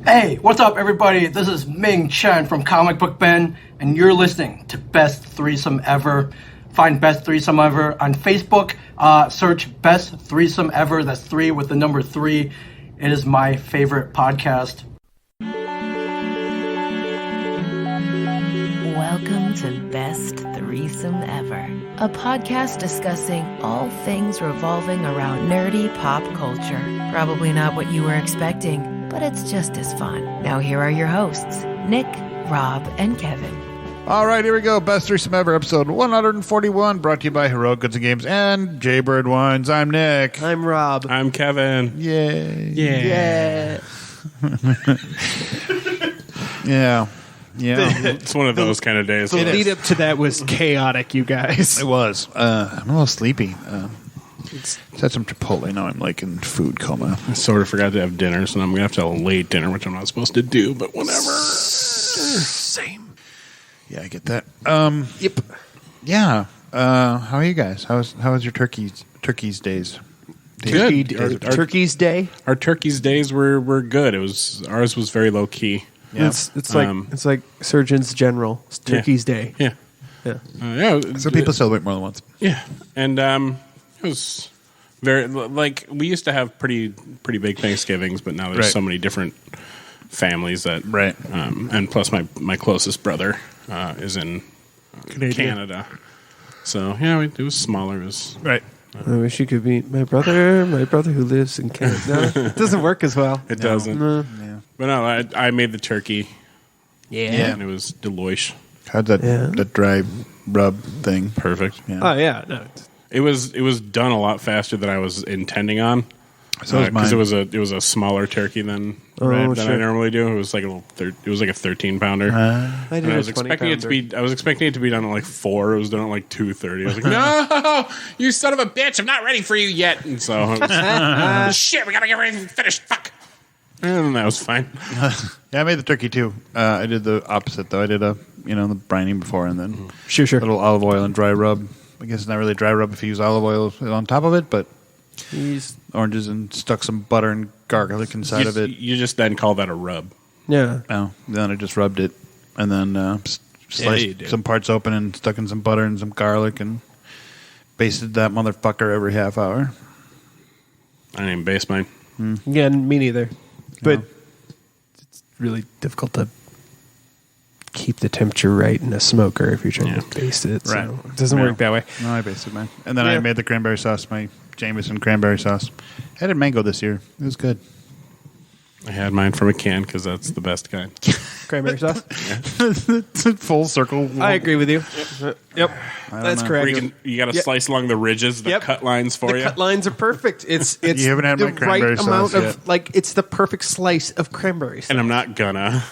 Hey, what's up, everybody? This is Ming Chen from Comic Book Ben, and you're listening to Best Threesome Ever. Find Best Threesome Ever on Facebook. Search Best Threesome Ever. That's 3 with the number 3. It is my favorite podcast. Welcome to Best Threesome Ever, a podcast discussing all things revolving around nerdy pop culture. Probably not what you were expecting, but it's just as fun. Now here are your hosts, Nick, Rob, and Kevin. All right, here we go. Best Threesome Ever, episode 141, brought to you by Heroic Goods and Games and Jaybird Wines. I'm Nick. I'm Rob. I'm Kevin. Yay. Yeah. Yeah. It's one of those kind of days. The lead up to that was chaotic, you guys. It was. I'm a little sleepy. Just had some Chipotle. Now I'm like in food coma. I sort of forgot to have dinner, so I'm going to have to have a late dinner, which I'm not supposed to do, but whatever. Same. Yeah, I get that. Yep. Yeah. How are you guys? How was your turkeys days? Good. Turkey's Day. Our turkeys days were good. Ours was very low key. Yeah. It's like Surgeons General. It's Turkey's Day. Yeah. So people celebrate more than once. Yeah, and it was very we used to have pretty big Thanksgivings, but now there's so many different families that and plus my closest brother is in Canada, so yeah, it was smaller. It was right. I wish you could meet my brother who lives in Canada. No, it doesn't work as well. It doesn't. No. Yeah. But no, I made the turkey. Yeah. And it was deloish. How'd that dry rub thing? Perfect. Yeah. Oh yeah, no. It was done a lot faster than I was intending on. So because it was a smaller turkey than I normally do. It was like it was like a 13-pounder. I was expecting it to be. I was expecting it to be done at like 4. It was done at like 2:30. I was like, "No, you son of a bitch! I'm not ready for you yet." And so, it was, shit, we gotta get ready to finish. Fuck. And that was fine. Yeah, I made the turkey too. I did the opposite though. I did the brining before and then Sure. a little olive oil and dry rub. I guess it's not really dry rub if you use olive oil on top of it, but oranges and stuck some butter and garlic inside of it. You just then call that a rub. Yeah. Oh, then I just rubbed it and then sliced some parts open and stuck in some butter and some garlic and basted that motherfucker every half hour. I didn't even baste mine. Yeah, me neither. But it's really difficult to keep the temperature right in a smoker if you're trying to baste it. Right. So it doesn't work that way. No, I basted mine. And then I made the cranberry sauce, my Jameson cranberry sauce. I had mango this year. It was good. I had mine from a can because that's the best kind. Cranberry sauce? Full circle. I agree with you. Yep. That's know. correct. You got to slice along the ridges, the cut lines for the you. cut lines are perfect. It's You haven't had the my cranberry right amount sauce of yet. it's the perfect slice of cranberry sauce. And I'm not gonna.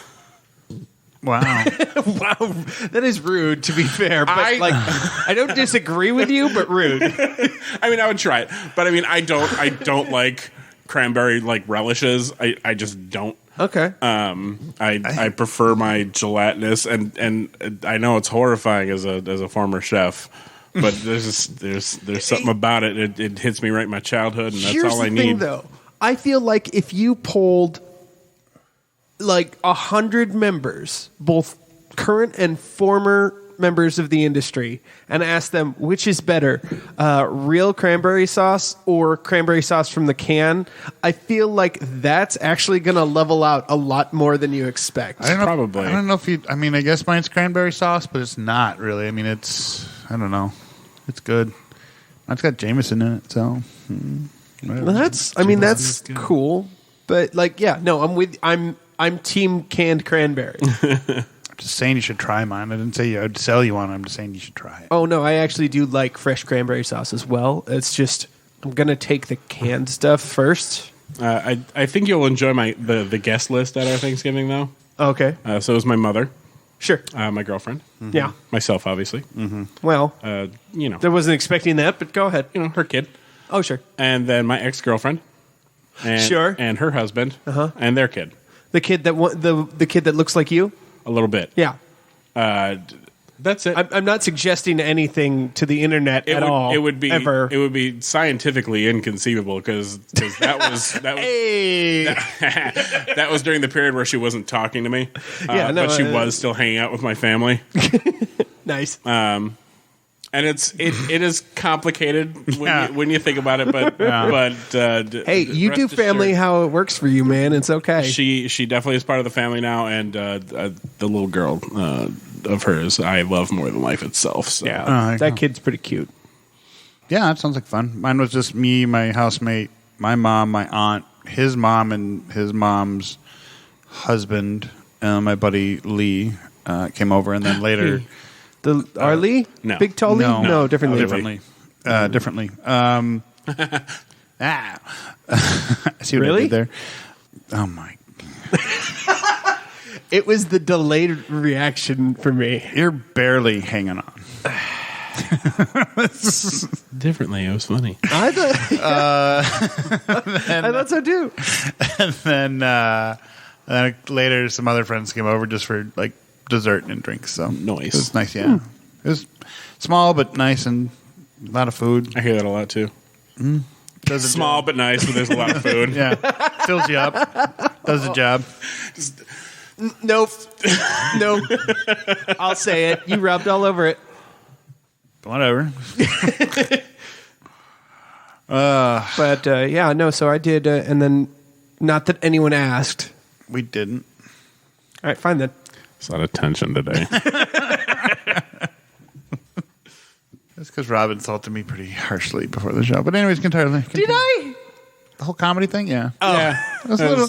Wow. Wow, that is rude. To be fair, but I don't disagree with you, but rude. I mean, I would try it, but I mean, I don't like cranberry relishes. I just don't. Okay. I prefer my gelatinous, and I know it's horrifying as a former chef, but there's something about it. It hits me right in my childhood, and that's all I need. Here's the thing, though. I feel like if you polled 100 members, both current and former members of the industry, and asked them which is better, real cranberry sauce or cranberry sauce from the can, I feel like that's actually going to level out a lot more than you expect. I don't know if I guess mine's cranberry sauce, but it's not really. I mean, I don't know. It's good. Mine's got Jameson in it, so. Well, that's cool. But I'm team canned cranberry. I'm just saying you should try mine. I didn't say I'd sell you one. I'm just saying you should try it. Oh, no, I actually do like fresh cranberry sauce as well. It's just, I'm going to take the canned stuff first. I think you'll enjoy the guest list at our Thanksgiving, though. Okay. So it was my mother. Sure. My girlfriend. Mm-hmm. Yeah. Myself, obviously. Mm-hmm. Well, I wasn't expecting that, but go ahead. Her kid. Oh, sure. And then my ex-girlfriend. Sure. And her husband. And their kid. The kid that the kid that looks like you? A little bit. Yeah. That's it. I'm not suggesting anything to the internet at all. It would be ever. It would be scientifically inconceivable because that was that was during the period where she wasn't talking to me. But she was still hanging out with my family. Nice. And it is complicated when you think about it, but hey, you do family how it works for you, man. It's okay. She definitely is part of the family now, and the little girl of hers I love more than life itself. So. Yeah, that kid's pretty cute. Yeah, that sounds like fun. Mine was just me, my housemate, my mom, my aunt, his mom, and his mom's husband, my buddy Lee came over, and then later. Our Lee? No. Big tall Lee? No, different Lee. Differently. I see what I did there. Oh, my. It was the delayed reaction for me. You're barely hanging on. Differently, it was funny. I thought so too. And then later, some other friends came over just for like dessert and drinks. So nice. It was nice. Yeah, it was small but nice and a lot of food. I hear that a lot too. Small but nice, but there's a lot of food. Yeah, fills you up. Does the job. Nope. I'll say it. You rubbed all over it. Whatever. But yeah, no. So I did, and then not that anyone asked. We didn't. All right, fine then. It's a lot of tension today. That's because Rob insulted me pretty harshly before the show. But anyways, entirely. Did I? The whole comedy thing, yeah. Oh. Yeah. It was a little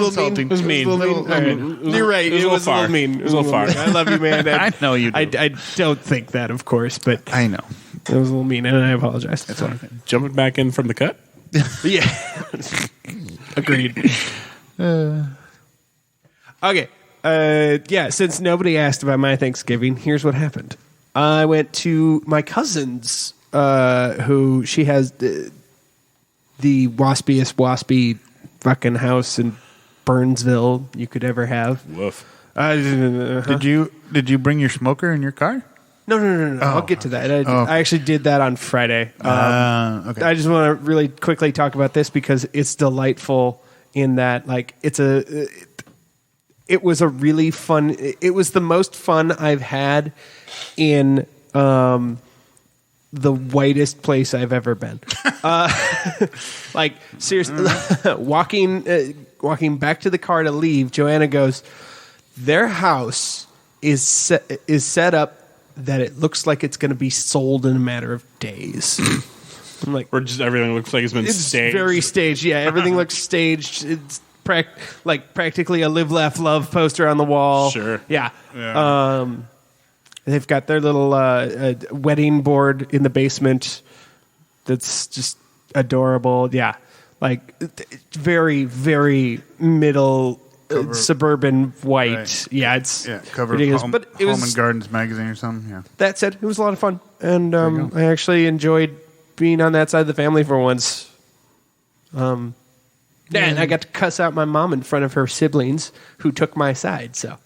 insulting. It was mean. You're right. It was a little mean. It was a little far. I love you, man. I know you do. I don't think that, of course, but I know. it was a little mean, and I apologize. That's all right. Jumping back in from the cut? Yeah. Agreed. Okay. Yeah, since nobody asked about my Thanksgiving, here's what happened. I went to my cousin's, who she has the waspy fucking house in Burnsville you could ever have. Woof. Did you bring your smoker in your car? No. I'll get to that. I actually did that on Friday. Okay. I just want to really quickly talk about this because it's delightful in that, like, it was a really fun. It was the most fun I've had in the whitest place I've ever been. Like, seriously, walking back to the car to leave, Joanna goes, their house is set up that it looks like it's going to be sold in a matter of days. I'm like, or just everything looks like it's been staged. Very staged. Yeah, everything looks staged. It's practically a live, laugh, love poster on the wall. Sure. Yeah. They've got their little wedding board in the basement that's just adorable. Yeah. Like, very, very middle suburban white. Right. Yeah, it's cover ridiculous. of But it was, Home and Gardens magazine or something. Yeah. that said, it was a lot of fun. And I actually enjoyed being on that side of the family for once. And I got to cuss out my mom in front of her siblings who took my side. So,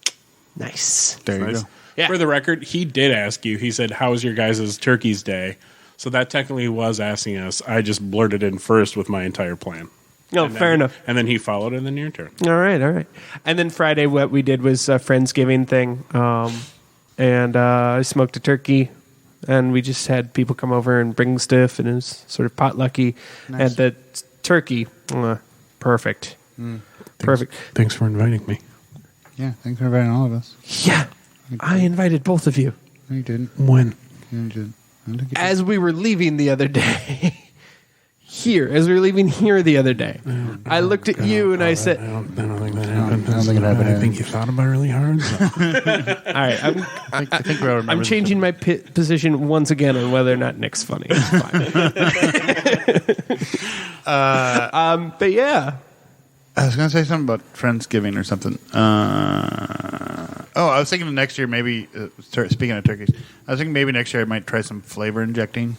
nice. There you go. Yeah. For the record, he did ask you. He said, "How was your guys' Turkey's Day?" So that technically was asking us. I just blurted in first with my entire plan. No, fair enough. And then he followed, and then your turn. All right. And then Friday, what we did was a Friendsgiving thing. And I smoked a turkey, and we just had people come over and bring stuff, and it was sort of potlucky. Nice. And the turkey, perfect. Perfect. Thanks for inviting me. Yeah, thanks for inviting all of us. Yeah, I invited both of you. No, you didn't. When? You didn't. As we were leaving the other day. As we were leaving here the other day. I looked at you and I said... I don't think that happened. I don't think it happened. I think you thought about it really hard. So. All right, I think we all remember I'm changing my position once again on whether or not Nick's funny. It's fine. But yeah. I was going to say something about Friendsgiving or something. I was thinking next year maybe, speaking of turkeys, I was thinking maybe next year I might try some flavor injecting.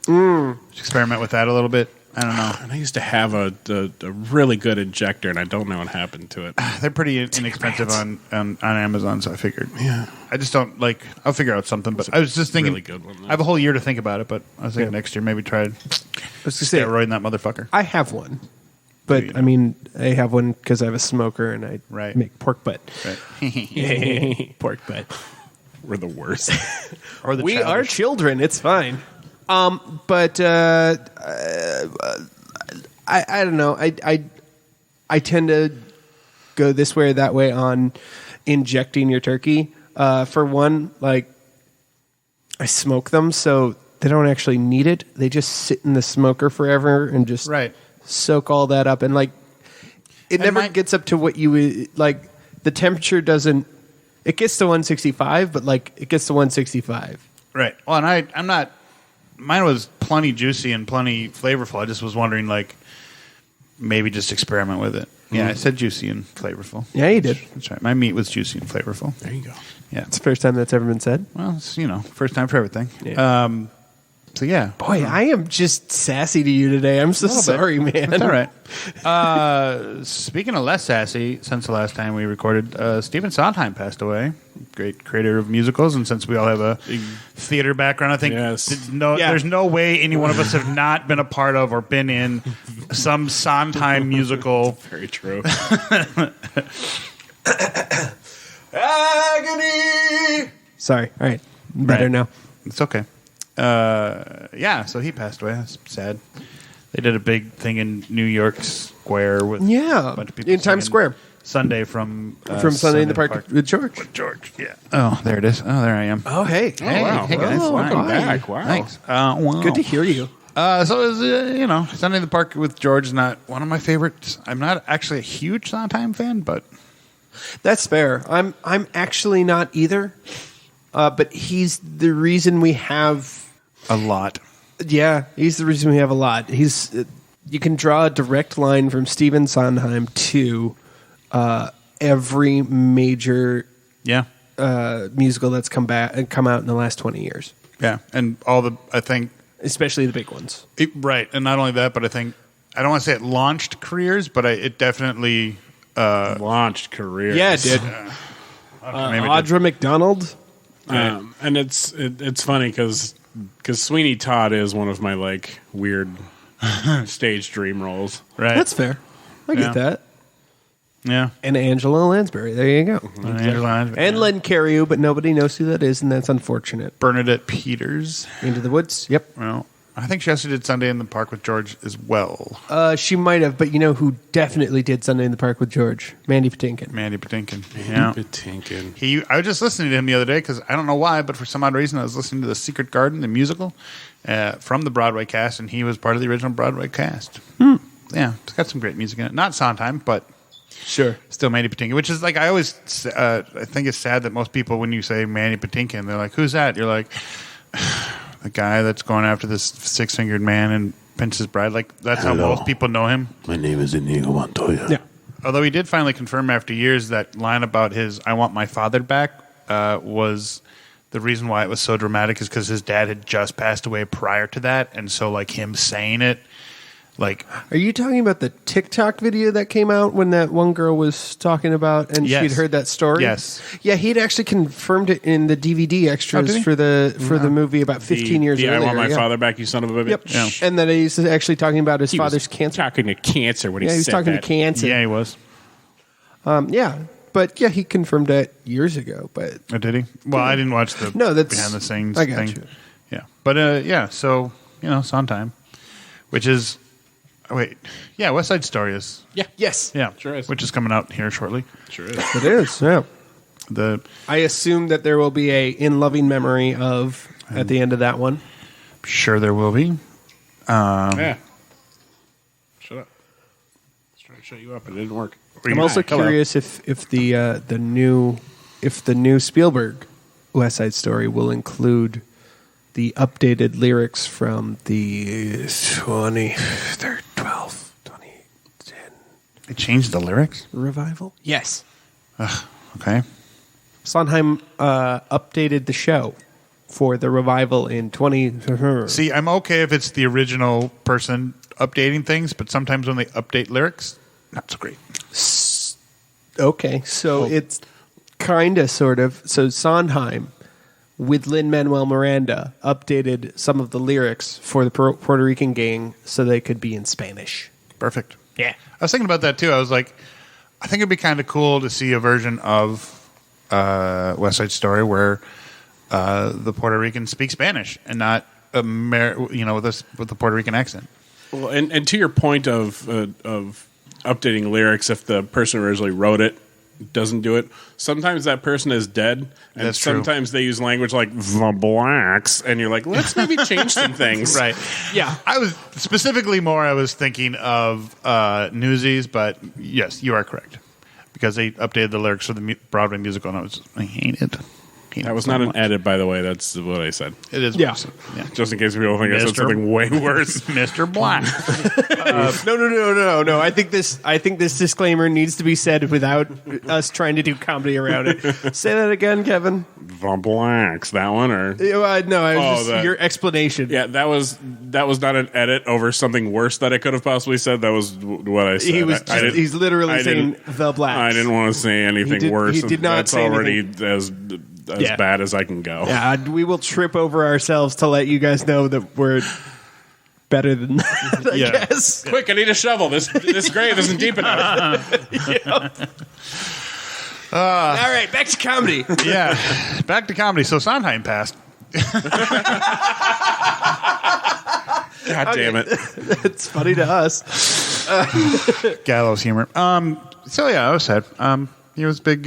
Just experiment with that a little bit. I don't know. And I used to have a really good injector, and I don't know what happened to it. They're pretty inexpensive on Amazon, so I figured. Yeah. I just don't like. I'll figure out something. But I was just thinking, really good one, I have a whole year to think about it. But I was thinking next year maybe try steroiding that motherfucker. I have one, but I mean, I have one because I have a smoker and I make pork butt. Right. Pork butt. We're the worst. Or the We are children. It's fine. But I don't know. I tend to go this way or that way on injecting your turkey. For one, like I smoke them, so they don't actually need it. They just sit in the smoker forever and just soak all that up. And like it never gets up to what you would like. The temperature doesn't. It gets to 165, but like it gets to 165. Right. Well, and I'm not. Mine was plenty juicy and plenty flavorful. I just was wondering, like, maybe just experiment with it. Yeah, I said juicy and flavorful. Yeah, you did. That's right. My meat was juicy and flavorful. There you go. Yeah. It's the first time that's ever been said. Well, it's, first time for everything. Yeah. So, yeah. Boy, I am just sassy to you today. I'm so sorry, man. That's all right. Speaking of less sassy, since the last time we recorded, Stephen Sondheim passed away. Great creator of musicals, and since we all have a theater background, I think there's no way any one of us have not been a part of or been in some Sondheim musical. Very true. Agony! Sorry. All right. Better now. It's okay. So he passed away. That's sad. They did a big thing in New York Square with a bunch of people in Times Square. Sunday from Sunday in the Park with George. With George, yeah. Oh, there it is. Oh, there I am. Oh, hey. Hey, wow. hey guys. Welcome back. Wow. Thanks. Wow. Good to hear you. So it was, Sunday in the Park with George is not one of my favorites. I'm not actually a huge Sondheim fan, but that's fair. I'm actually not either. But he's the reason we have a lot. Yeah, he's the reason we have a lot. He's you can draw a direct line from Stephen Sondheim to every major musical that's come out in the last 20 years. Yeah, and I think especially the big ones. Right, and not only that, but I think I don't want to say it launched careers, but it definitely launched careers. Yeah, it did. Audra McDonald. And it's funny because Sweeney Todd is one of my like weird stage dream roles. Right, that's fair. I get that. Yeah, and Angela Lansbury. There you go. And Len Cariou, but nobody knows who that is, and that's unfortunate. Bernadette Peters, Into the Woods. Yep. Well, I think she also did Sunday in the Park with George as well. She might have, but you know who definitely did Sunday in the Park with George? Mandy Patinkin. Patinkin. I was just listening to him the other day because I don't know why, but for some odd reason I was listening to The Secret Garden, the musical, from the Broadway cast, and he was part of the original Broadway cast. Yeah, it's got some great music in it. Not Sondheim, but sure, still Mandy Patinkin, which is like I always I think it's sad that most people when you say Mandy Patinkin, they're like, "Who's that?" You're like. The guy that's going after this six-fingered man and Princess Bride, like that's how most people know him. My name is Inigo Montoya. Yeah. Although he did finally confirm after years that line about his "I want my father back" was the reason why it was so dramatic is because his dad had just passed away prior to that, and so like him saying it, like. Are you talking about the TikTok video that came out when that one girl was talking about and she'd heard that story? Yes. Yeah, he'd actually confirmed it in the DVD extras for the movie about 15 years earlier. I want my father back, you son of a bitch. Yep. Yeah. And then he's actually talking about his father's cancer. Talking to cancer when he said he was talking that. to cancer. Yeah, he was. But yeah, he confirmed that years ago. But oh, did he? Well, I didn't watch the behind the scenes I got thing. You. Yeah, but so Sondheim, which is. Oh, wait. Yeah, West Side Story is. Yeah. Yes. Yeah. Sure is. Which is coming out here shortly. Sure is. It is, yeah. I assume that there will be a in loving memory of at the end of that one. Sure there will be. Yeah. Shut up. I was trying to shut you up. It didn't work. I'm also curious if the new Spielberg West Side Story will include the updated lyrics from the 2010 They changed the lyrics? revival. Yes. Okay. Sondheim updated the show for the revival in 20... See, I'm okay if it's the original person updating things, but sometimes when they update lyrics, not so great. Okay, so it's Kinda, sort of. So Sondheim, with Lin-Manuel Miranda, updated some of the lyrics for the Puerto Rican gang so they could be in Spanish. Perfect. Yeah. I was thinking about that too. I was like, I think it'd be kind of cool to see a version of West Side Story where the Puerto Ricans speak Spanish and not with the Puerto Rican accent. Well, and to your point of updating lyrics, if the person who originally wrote it doesn't do it, sometimes that person is dead, and That's true. sometimes they use language like the blacks, and you're like, let's maybe change some things. Right. Yeah. I was thinking of Newsies, but yes, you are correct. Because they updated the lyrics for the Broadway musical, and I hate it. That was not an edit, by the way. That's what I said. It is. Yeah. Just in case people think I said something way worse. Mr. Black. No. I think this disclaimer needs to be said without us trying to do comedy around it. Say that again, Kevin. The blacks, that one, or Your explanation. yeah, that was not an edit over something worse that I could have possibly said. That was what I said. He's literally saying the blacks. I didn't want to say anything worse. He did not That's say already anything. as bad as I can go. Yeah, we will trip over ourselves to let you guys know that we're better than that, I guess. Quick, I need a shovel. This grave isn't deep enough. All right, back to comedy. Yeah. Back to comedy. So Sondheim passed. God damn it. It's funny to us. Gallows humor. So yeah, I was sad. He was big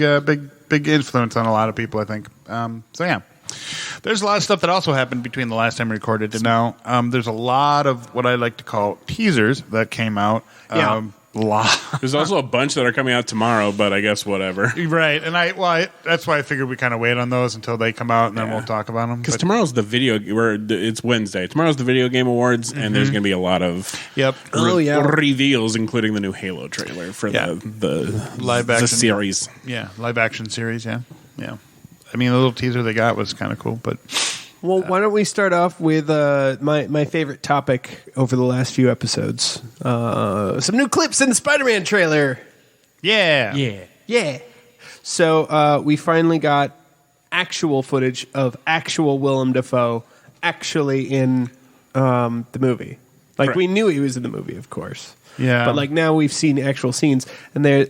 influence on a lot of people, I think. So yeah. There's a lot of stuff that also happened between the last time we recorded and now. There's a lot of what I like to call teasers that came out. Yeah. There's also a bunch that are coming out tomorrow, but I guess whatever. Right, and that's why I figured we kind of wait on those until they come out, and then we'll talk about them. Because tomorrow's it's Wednesday. Tomorrow's the Video Game Awards, and there's going to be a lot of reveals, including the new Halo trailer for the live action series. Yeah, live action series. Yeah. I mean, the little teaser they got was kind of cool, but. Well, why don't we start off with my favorite topic over the last few episodes? Some new clips in the Spider-Man trailer. Yeah. So we finally got actual footage of actual Willem Dafoe actually in the movie. Like, Correct. we knew he was in the movie, of course. Yeah. But like now we've seen actual scenes, and there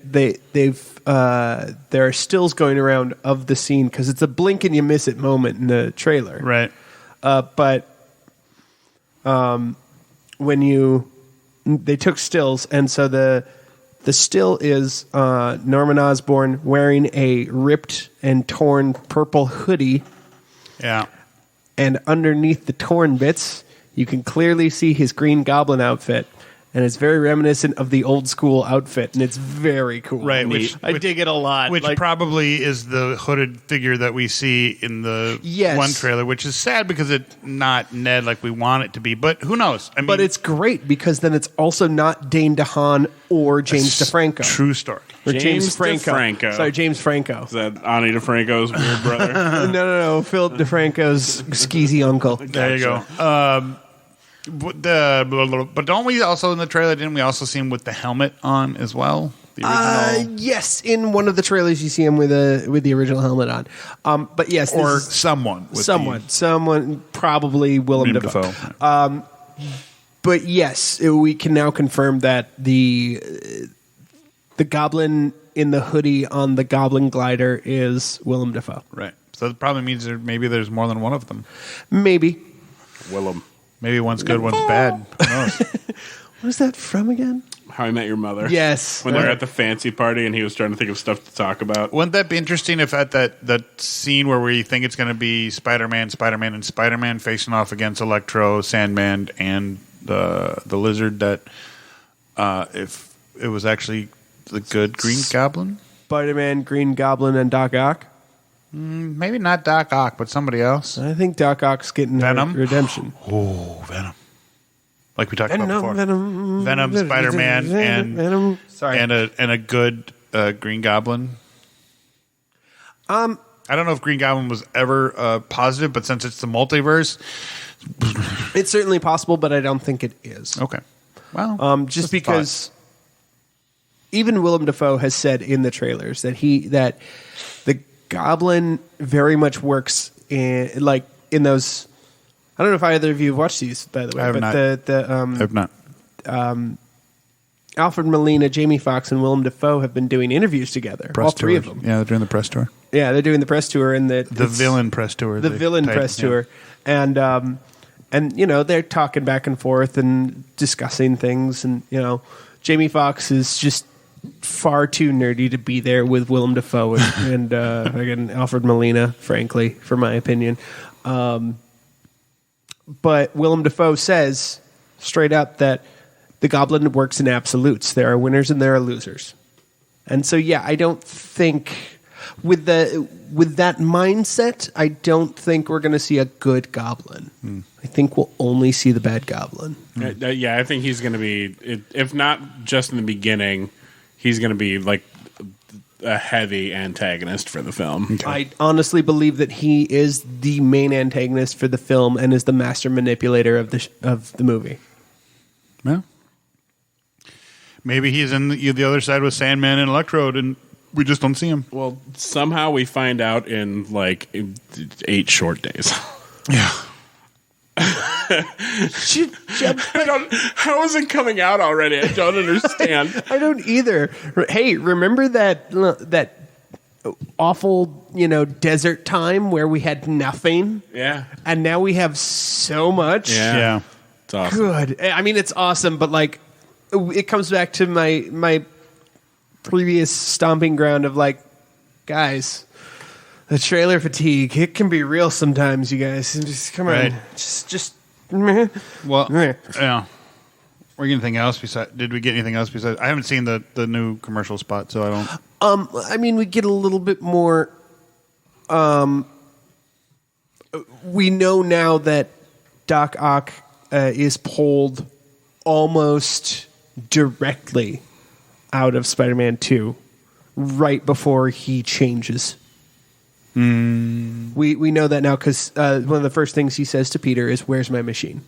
are stills going around of the scene because it's a blink and you miss it moment in the trailer. Right. But when they took stills, and so the still is Norman Osborn wearing a ripped and torn purple hoodie, Yeah. and underneath the torn bits, you can clearly see his Green Goblin outfit. And it's very reminiscent of the old school outfit, and it's very cool. Right, I dig it a lot. Which probably is the hooded figure that we see in the one trailer, which is sad because it's not Ned like we want it to be. But who knows? I mean, but it's great because then it's also not Dane DeHaan or James DeFranco. True story. Or James DeFranco. Sorry, James Franco. Is that Ani DeFranco's weird brother? No. Philip DeFranco's skeezy uncle. There you go. But don't we also in the trailer? Didn't we also see him with the helmet on as well? The original, yes, in one of the trailers you see him with the original helmet on. But yes, or someone, probably Willem Dafoe. But yes, we can now confirm that the goblin in the hoodie on the Goblin glider is Willem Dafoe. Right. So that probably means maybe there's more than one of them. Maybe. Willem. Maybe one's good, one's bad. Who knows? What is that from again? How I Met Your Mother. Yes. When they're at the fancy party and he was trying to think of stuff to talk about. Wouldn't that be interesting if at that scene where we think it's going to be Spider-Man, and Spider-Man facing off against Electro, Sandman, and the Lizard, that if it was actually the good Green Goblin? Spider-Man, Green Goblin, and Doc Ock? Maybe not Doc Ock, but somebody else. I think Doc Ock's getting Venom? redemption. Oh, Venom. Like we talked about before. Venom, Spider-Man, and Venom. Sorry. and a good Green Goblin. I don't know if Green Goblin was ever positive, but since it's the multiverse, it's certainly possible, but I don't think it is. Okay. Well, just because even Willem Dafoe has said in the trailers that Goblin very much works in those. I don't know if either of you have watched these, by the way. I have not. I have not. Alfred Molina, Jamie Foxx, and Willem Dafoe have been doing interviews together. Press all three tours. of them. Yeah, they're doing the press tour. Yeah, they're doing the press tour and the villain press tour. The villain press tour, and they're talking back and forth and discussing things, and Jamie Foxx is just far too nerdy to be there with Willem Dafoe and again Alfred Molina, frankly, for my opinion. But Willem Dafoe says straight up that the Goblin works in absolutes. There are winners and there are losers. And so, yeah, I don't think with that mindset, I don't think we're going to see a good Goblin. I think we'll only see the bad Goblin. Yeah, I think he's going to be, if not just in the beginning, he's going to be like a heavy antagonist for the film. Okay. I honestly believe that he is the main antagonist for the film and is the master manipulator of the movie. Yeah. Maybe he's in the other side with Sandman and Electrode, and we just don't see him. Well, somehow we find out in 8 short days. Yeah. How is it coming out already? I don't understand. I don't either. Hey, remember that awful, desert time where we had nothing? Yeah. And now we have so much? Yeah. It's awesome. Good. I mean, it's awesome, but it comes back to my previous stomping ground of guys, the trailer fatigue, it can be real sometimes, you guys. Just come on. Just well, yeah. Or anything else besides? Did we get anything else besides? I haven't seen the new commercial spot, so I don't. I mean, we get a little bit more. We know now that Doc Ock is pulled almost directly out of Spider-Man 2, right before he changes. We know that now because one of the first things he says to Peter is, "Where's my machine?"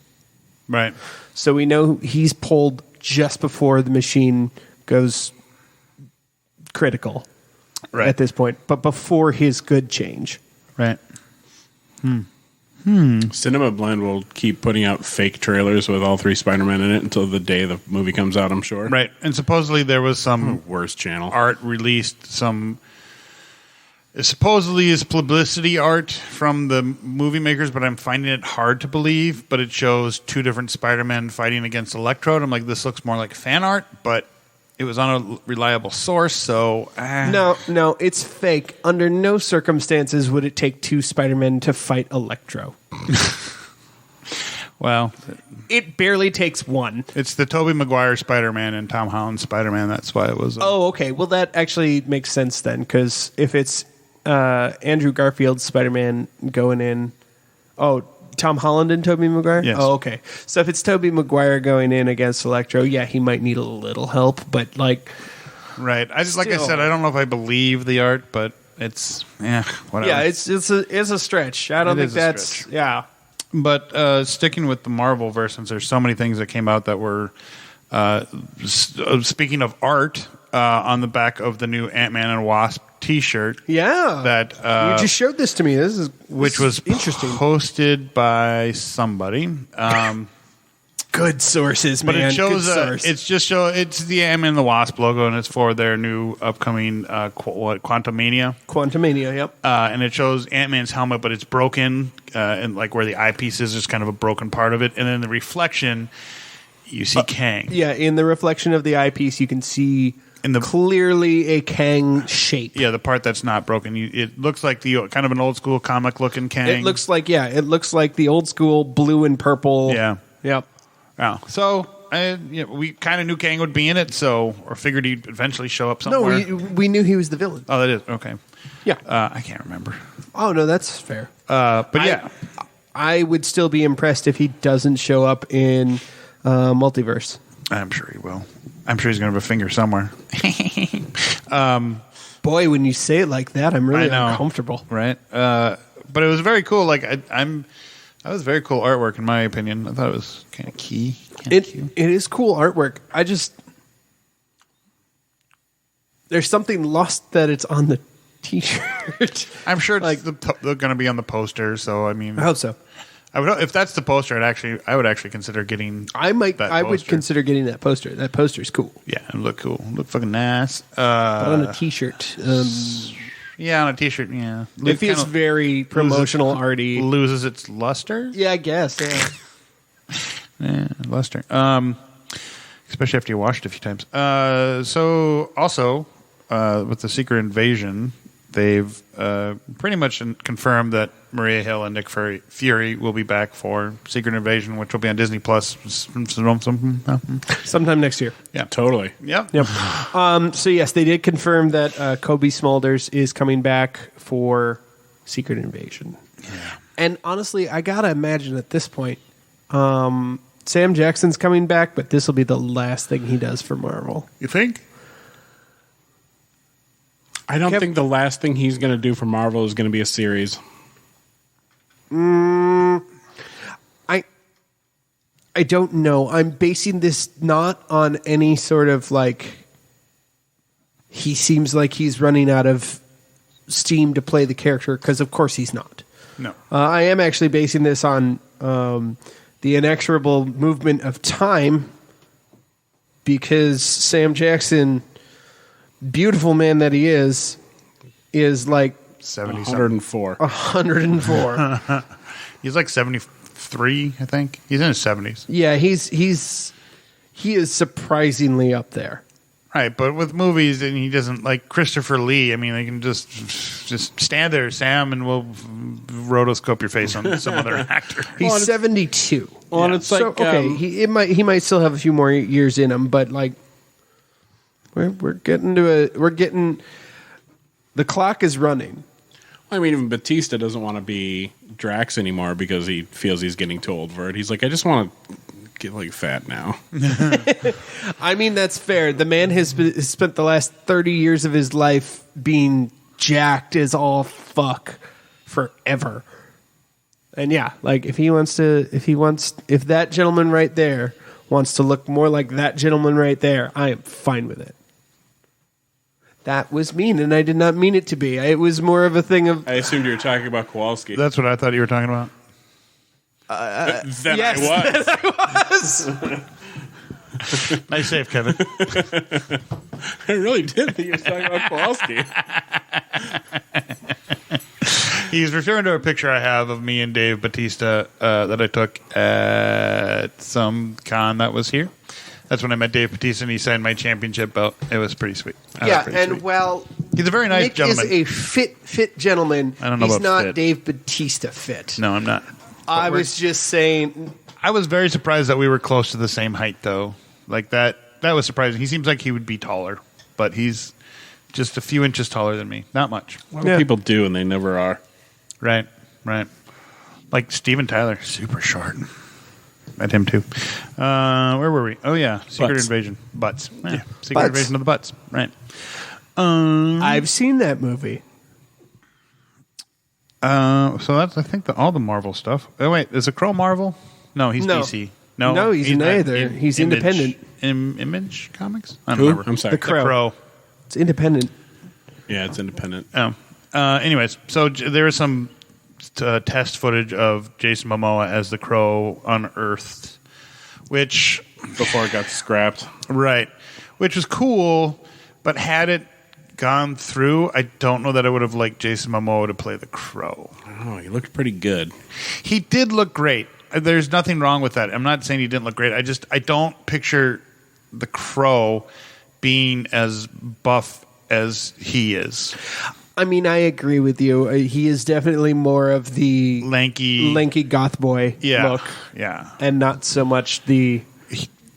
Right. So we know he's pulled just before the machine goes critical at this point, but before his good change. Right. Cinema Blend will keep putting out fake trailers with all 3 Spider-Man in it until the day the movie comes out, I'm sure. Right. And supposedly there was some worst channel art released, it supposedly is publicity art from the movie makers, but I'm finding it hard to believe. But it shows 2 different Spider-Men fighting against Electrode. I'm like, this looks more like fan art, but it was on a reliable source, so... No, it's fake. Under no circumstances would it take 2 Spider-Men to fight Electro. Well... It barely takes 1. It's the Tobey Maguire Spider-Man and Tom Holland Spider-Man. That's why it was... Oh, okay. Well, that actually makes sense then, because if it's Andrew Garfield's Spider-Man going in... Oh, Tom Holland and Tobey Maguire? Yes. Oh, okay. So if it's Tobey Maguire going in against Electro, yeah, he might need a little help, but Right. I just, like I said, I don't know if I believe the art, but it's... whatever. Yeah, it's a stretch. I don't think that's... Yeah. But sticking with the Marvel verse, since there's so many things that came out that were... speaking of art, on the back of the new Ant-Man and Wasp T-shirt. Yeah. That you just showed this to me. Which was interesting. Posted by somebody. Good sources, man. But it shows Good it's the Ant-Man and the Wasp logo, and it's for their new upcoming Quantumania. Quantumania, yep. And it shows Ant-Man's helmet, but it's broken, and where the eyepiece is kind of a broken part of it, and then the reflection, you see Kang. Yeah, in the reflection of the eyepiece, you can see clearly a Kang shape. Yeah, the part that's not broken. It looks like the kind of an old school comic looking Kang. It looks like the old school blue and purple. Yeah. Yep. Wow. So we kind of knew Kang would be in it, or figured he'd eventually show up somewhere. No, we knew he was the villain. Oh, that is okay. Yeah. I can't remember. Oh no, that's fair. But yeah, I would still be impressed if he doesn't show up in Multiverse. I'm sure he will. I'm sure he's going to have a finger somewhere. Boy, when you say it like that, I'm really uncomfortable. Right? But it was very cool. That was very cool artwork, in my opinion. I thought it was kind of key. It is cool artwork. There's something lost that it's on the T-shirt. I'm sure it's they're going to be on the poster. So I mean, I hope so. I would if that's the poster. I would actually consider getting. I would would consider getting that poster. That poster's cool. Yeah, it look cool. Look fucking nice. But on a T-shirt. Yeah, on a T-shirt. Yeah, it feels very promotional, arty. Loses its luster. Yeah, I guess. Yeah. Yeah, luster. Especially after you wash it a few times. So also with the Secret Invasion, they've pretty much confirmed that Maria Hill and Nick Fury will be back for Secret Invasion, which will be on Disney Plus sometime next year. Yeah, totally. Yep. So yes, they did confirm that Kobe Smulders is coming back for Secret Invasion. Yeah. And honestly, I gotta imagine at this point, Sam Jackson's coming back, but this will be the last thing he does for Marvel. You think? I don't think the last thing he's going to do for Marvel is going to be a series. I don't know. I'm basing this not on any sort of he seems like he's running out of steam to play the character, because of course he's not. No. I am actually basing this on the inexorable movement of time, because Sam Jackson, beautiful man that he is like 70 104. 104. He's like 73, I think. He's in his 70s. Yeah, he is surprisingly up there. Right, but with movies, and he doesn't like Christopher Lee. I mean, they can just stand there, Sam, and we'll rotoscope your face on some other actor. He's 72. Well, and it's so, okay, he might still have a few more years in him, but we're getting the clock is running. I mean, even Batista doesn't want to be Drax anymore because he feels he's getting too old for it. He's like, I just want to get fat now. I mean, that's fair. The man has spent the last 30 years of his life being jacked as all fuck forever. And yeah, if that gentleman right there wants to look more like that gentleman right there, I am fine with it. That was mean, and I did not mean it to be. It was more of a thing of... I assumed you were talking about Kowalski. That's what I thought you were talking about. Then yes, I was. Nice save, Kevin. I really did think you were talking about Kowalski. He's referring to a picture I have of me and Dave Bautista that I took at some con that was here. That's when I met Dave Bautista, and he signed my championship belt. It was pretty sweet. Yeah, and sweet. Well, he's a very nice Nick gentleman. Is a fit gentleman. I don't know He's about not fit. Dave Bautista fit. No, I'm not. I was just saying. I was very surprised that we were close to the same height, though. Like that was surprising. He seems like he would be taller, but he's just a few inches taller than me. Not much. A lot of people do, and they never are. Right. Like Steven Tyler, super short. Met him too. Where were we? Oh yeah, Secret Invasion. Butts. Yeah. Secret Invasion of the Butts. Right. I've seen that movie. So that's I think all the Marvel stuff. Oh wait, is the Crow Marvel? No, he's DC. No, he's neither. He's independent. Image Comics. I don't Who? remember. I'm sorry. The Crow. It's independent. Yeah, it's independent. Oh. Anyways, so there is some test footage of Jason Momoa as the Crow unearthed, which Before it got scrapped. right, which was cool, but had it gone through, I don't know that I would have liked Jason Momoa to play the Crow. Oh, he looked pretty good. He did look great. There's nothing wrong with that. I'm not saying he didn't look great. I don't picture the Crow being as buff as he is. I mean, I agree with you. He is definitely more of the lanky goth boy look. Yeah. And not so much the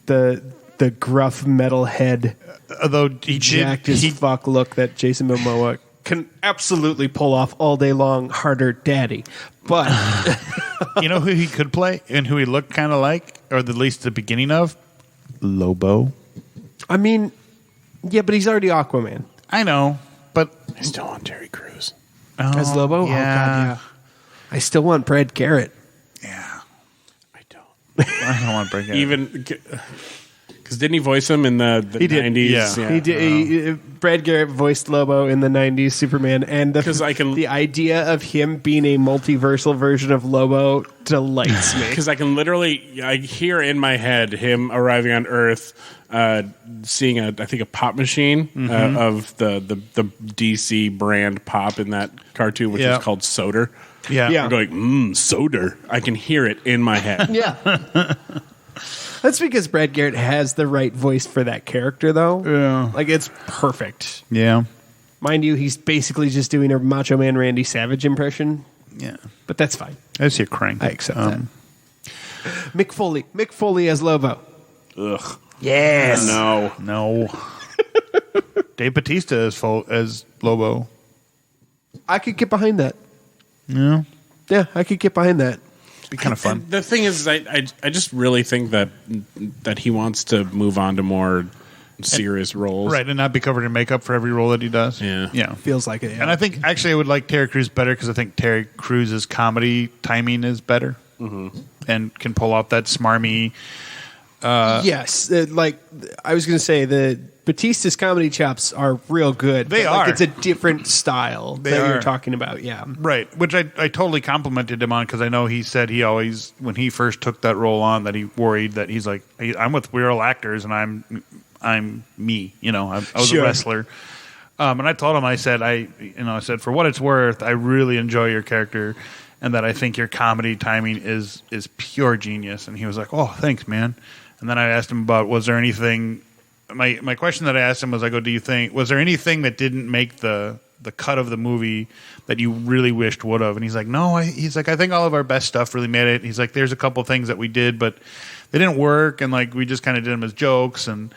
gruff metalhead, Although he jacked as fuck look that Jason Momoa can absolutely pull off all day long, harder daddy. But you know who he could play and who he looked kind of like, or at least the beginning of? Lobo. I mean, yeah, but he's already Aquaman. I know, but I still want Terry Crews. As Lobo? Yeah. Oh, God, yeah. I still want Brad Garrett. Yeah. I don't. I don't want to break it. Even Because didn't he voice him in the 90s? Yeah. He did. Brad Garrett voiced Lobo in the 90s Superman, and the idea of him being a multiversal version of Lobo delights me. Because I hear in my head him arriving on Earth, seeing I think a pop machine of the DC brand pop in that cartoon, which is called Soder. Yeah. I'm going, Soder. I can hear it in my head. Yeah. That's because Brad Garrett has the right voice for that character, though. Yeah. Like, it's perfect. Yeah. Mind you, he's basically just doing a Macho Man Randy Savage impression. Yeah. But that's fine. I see a crank. I accept that. Mick Foley as Lobo. Ugh. Yes. No. Dave Bautista as Lobo. I could get behind that. Yeah. Yeah, I could get behind that. Be kind of fun. The thing is, I just really think that he wants to move on to more serious roles, right, and not be covered in makeup for every role that he does. Yeah. Feels like it. Yeah. And I think actually I would like Terry Crews better because I think Terry Crews' comedy timing is better and can pull off that smarmy. Yes, like I was going to say, the Bautista's comedy chops are real good. They are. Like, it's a different style you're talking about. Yeah, right. Which I totally complimented him on because I know he said he always, when he first took that role on, that he worried that he's like, I'm with real actors and I'm me. You know, I was a wrestler. And I told him, I said for what it's worth, I really enjoy your character, and that I think your comedy timing is pure genius. And he was like, oh, thanks, man. And then I asked him about, was there anything? My question that I asked him was, was there anything that didn't make the cut of the movie that you really wished would have? And he's like, no. He's like, I think all of our best stuff really made it. He's like, there's a couple things that we did, but they didn't work, and like we just kind of did them as jokes, and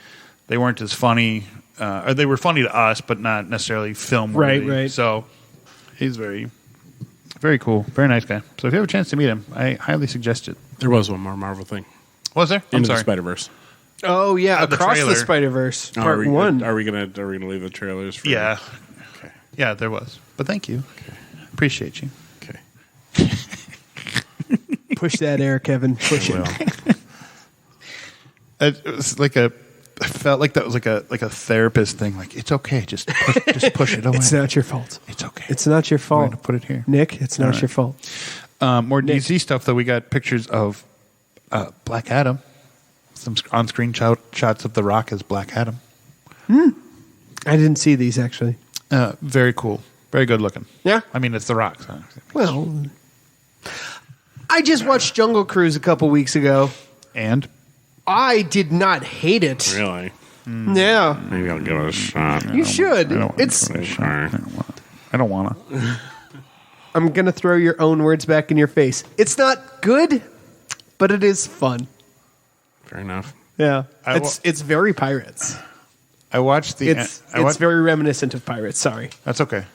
they weren't as funny. Or they were funny to us, but not necessarily film worthy. Right. So he's very, very cool, very nice guy. So if you have a chance to meet him, I highly suggest it. There was one more Marvel thing. Was there? Into the Spider-Verse. Oh yeah, the Across the trailer. Spider-Verse Part 1. Are we gonna leave the trailers? For Yeah. Okay. Yeah, there was. But thank you. Okay. Appreciate you. Okay. Push that air, Kevin. Push it. It was like I felt like that was like a therapist thing. Like, it's okay, just push it away. It's not your fault. It's okay. It's not your We're fault. gonna put it here. Nick, it's not your fault. More DC stuff though. We got pictures of Black Adam. Some on-screen shots of The Rock as Black Adam. I didn't see these actually. Very cool. Very good looking. Yeah. I mean, it's The Rock. So. Well, I just watched Jungle Cruise a couple weeks ago. And? I did not hate it. Really? Yeah. Maybe I'll give it a shot. You should. I don't want to. I'm going to throw your own words back in your face. It's not good, but it is fun. Fair enough. Yeah. It's very Pirates. I watched the It's very reminiscent of Pirates. Sorry. That's okay.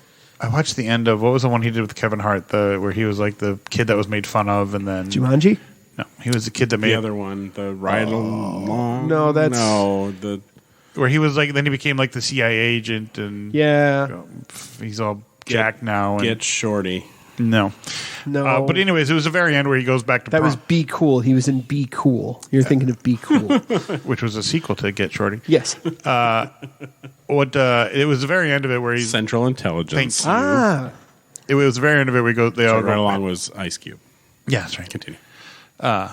I watched the end of, what was the one he did with Kevin Hart, where he was like the kid that was made fun of, and then Jumanji? No, he was the kid that made the other one, the Ride Along. No, that's where he was like, then he became like the CIA agent, and he's all jacked now. And, Get Shorty. No. But anyways, it was the very end where he goes back to That was Be Cool. He was in Be Cool. You're thinking of Be Cool. which was a sequel to Get Shorty. Yes. It was the very end of it where he's Central Intelligence. It was the very end of it where they all Right Along was Ice Cube. Yeah, that's right. Continue. Like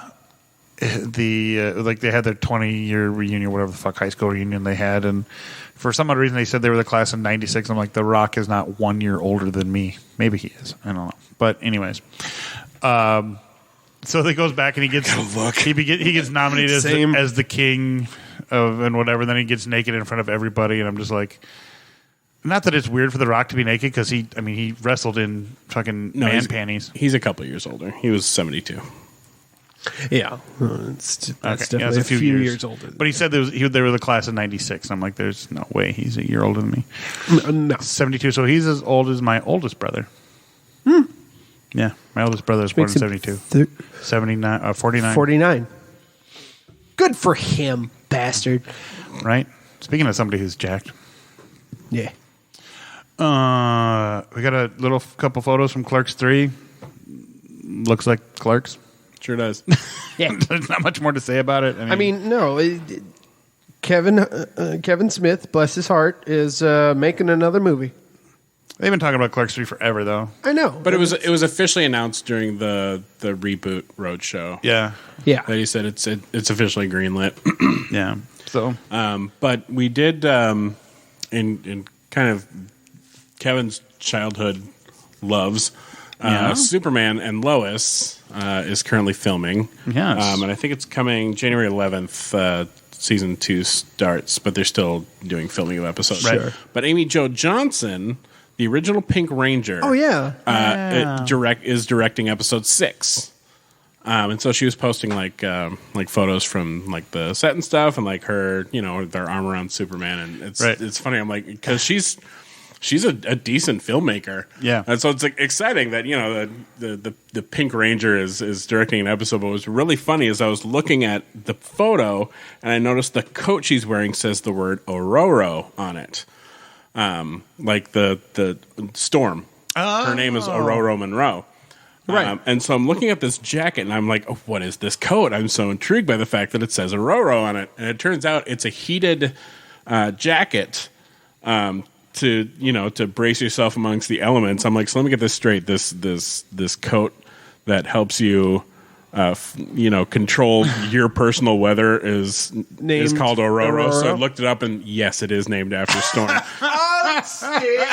they had their 20-year reunion, whatever the fuck high school reunion they had, and for some odd reason they said they were the class of '96. I'm like, The Rock is not 1 year older than me. Maybe he is. I don't know. But anyways, so he goes back and he gets he gets nominated as the king of and whatever. Then he gets naked in front of everybody, and I'm just like, not that it's weird for The Rock to be naked because he wrestled in fucking man panties. He's a couple years older. He was 72. Yeah, that's definitely it's a few years older. But he said they were the class of '96. I'm like, there's no way he's a year older than me. No, 72. So he's as old as my oldest brother. Yeah, my oldest brother was born in 72. 49. 49. Good for him, bastard. Right. Speaking of somebody who's jacked. Yeah. We got a little couple photos from Clerks 3. Looks like Clerks. Sure does. Yeah. There's not much more to say about it. I mean no. Kevin Smith, bless his heart, is making another movie. They've been talking about Clerks 3 forever, though. I know, but it was officially announced during the reboot roadshow. Yeah. Yeah. That he said it's officially greenlit. Yeah. So, but we did in kind of Kevin's childhood loves. Superman and Lois is currently filming. Yes. And I think it's coming January 11th. Season 2 starts, but they're still doing filming of episodes. Right. Sure. But Amy Jo Johnson, the original Pink Ranger, is directing episode 6. And so she was posting like photos from like the set and stuff, and like her, their arm around Superman, and it's funny. I'm like, because she's a decent filmmaker, and so it's like exciting that the Pink Ranger is directing an episode. But what was really funny is I was looking at the photo and I noticed the coat she's wearing says the word Ororo on it, like the Storm. Oh. Her name is Ororo Monroe. Right. And so I'm looking at this jacket and I'm like, oh, what is this coat? I'm so intrigued by the fact that it says Ororo on it. And it turns out it's a heated jacket to brace yourself amongst the elements. I'm like, so let me get this straight. This coat that helps you control your personal weather is called Ororo. So I looked it up and yes, it is named after Storm.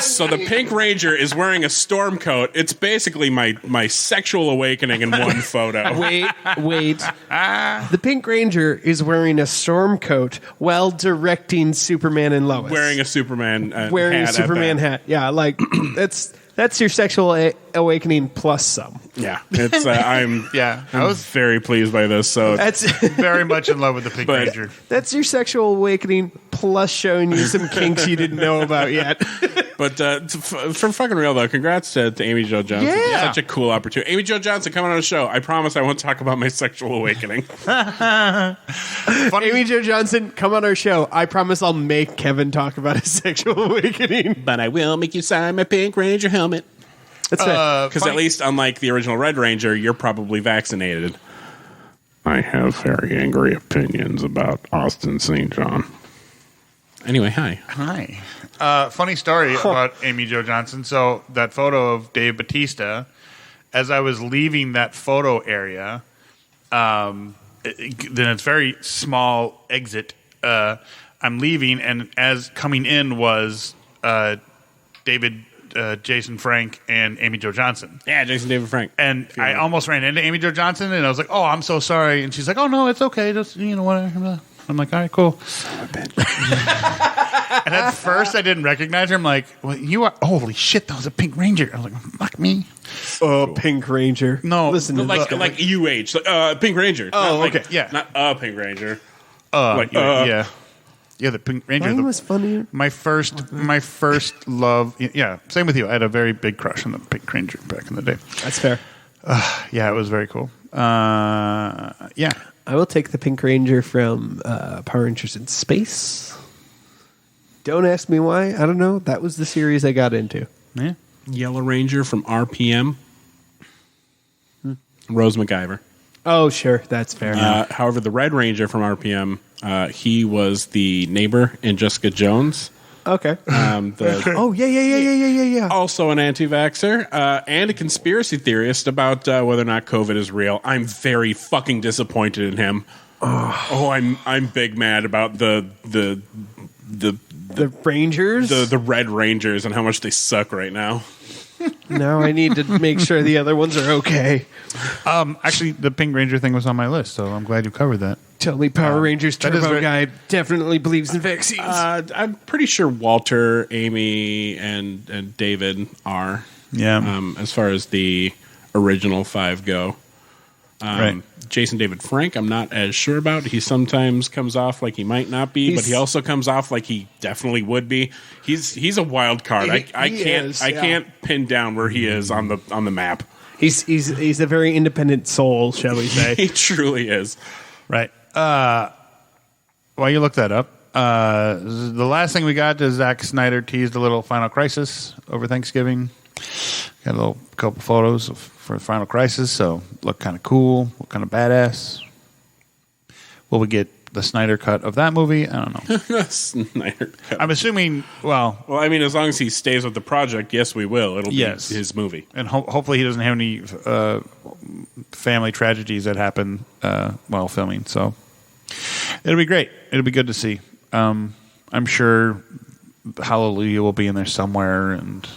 So the Pink Ranger is wearing a storm coat. It's basically my sexual awakening in one photo. Wait. The Pink Ranger is wearing a storm coat while directing Superman and Lois. Wearing a Superman hat. Yeah, like that's your sexual awakening plus some. Yeah, it's I'm very pleased by this. So that's very much in love with the Pink Ranger. That's your sexual awakening plus showing you some kinks you didn't know about yet. But for fucking real though, congrats to Amy Jo Johnson. Yeah. Such a cool opportunity. Amy Jo Johnson coming on the show. I promise I won't talk about my sexual awakening. Amy Jo Johnson, come on our show. I promise I'll make Kevin talk about his sexual awakening. But I will make you sign my Pink Ranger helmet. That's right. Because at least unlike the original Red Ranger, you're probably vaccinated. I have very angry opinions about Austin St. John. Anyway, hi. Funny story about Amy Jo Johnson. So that photo of Dave Bautista, as I was leaving that photo area, then it's very small exit. I'm leaving, and as coming in was David, Jason Frank, and Amy Jo Johnson. Yeah, Jason David Frank. And I almost ran into Amy Jo Johnson, and I was like, "Oh, I'm so sorry." And she's like, "Oh no, it's okay. Just whatever." I'm like, "All right, cool." And at first, I didn't recognize her. I'm like, "Well, you are holy shit! That was a Pink Ranger." I was like, "Fuck me." Pink Ranger. No, listen, like UH, Pink Ranger. Oh, okay, yeah, not a Pink Ranger. Yeah, the Pink Ranger. Mine was funnier. My first love. Yeah, same with you. I had a very big crush on the Pink Ranger back in the day. That's fair. Yeah, it was very cool. Yeah. I will take the Pink Ranger from Power Rangers in Space. Don't ask me why. I don't know. That was the series I got into. Yeah. Yellow Ranger from RPM. Rose MacGyver. Oh, sure. That's fair. However, the Red Ranger from RPM, he was the neighbor in Jessica Jones. Okay. Yeah. Also an anti-vaxxer and a conspiracy theorist about whether or not COVID is real. I'm very fucking disappointed in him. I'm big mad about the Rangers, the Red Rangers, and how much they suck right now. Now I need to make sure the other ones are okay. Actually, the Pink Ranger thing was on my list, so I'm glad you covered that. Tell me Power Rangers Turbo Guy definitely believes in vaccines. I'm pretty sure Walter, Amy, and David are. Yeah. As far as the original 5 go. Right. Jason David Frank, I'm not as sure about. He sometimes comes off like he might not be, but he also comes off like he definitely would be. He's a wild card. I can't pin down where he is on the map. He's a very independent soul, shall we say? He truly is. Right. While you look that up, the last thing we got is Zack Snyder teased a little Final Crisis over Thanksgiving. Got a couple photos for Final Crisis, so look kind of cool, look kind of badass. Will we get the Snyder cut of that movie. I don't know. Snyder cut. I'm assuming. Well, I mean, as long as he stays with the project, yes, we will. It'll be his movie, and hopefully he doesn't have any family tragedies that happen while filming. So it'll be great. It'll be good to see. I'm sure Hallelujah will be in there somewhere, and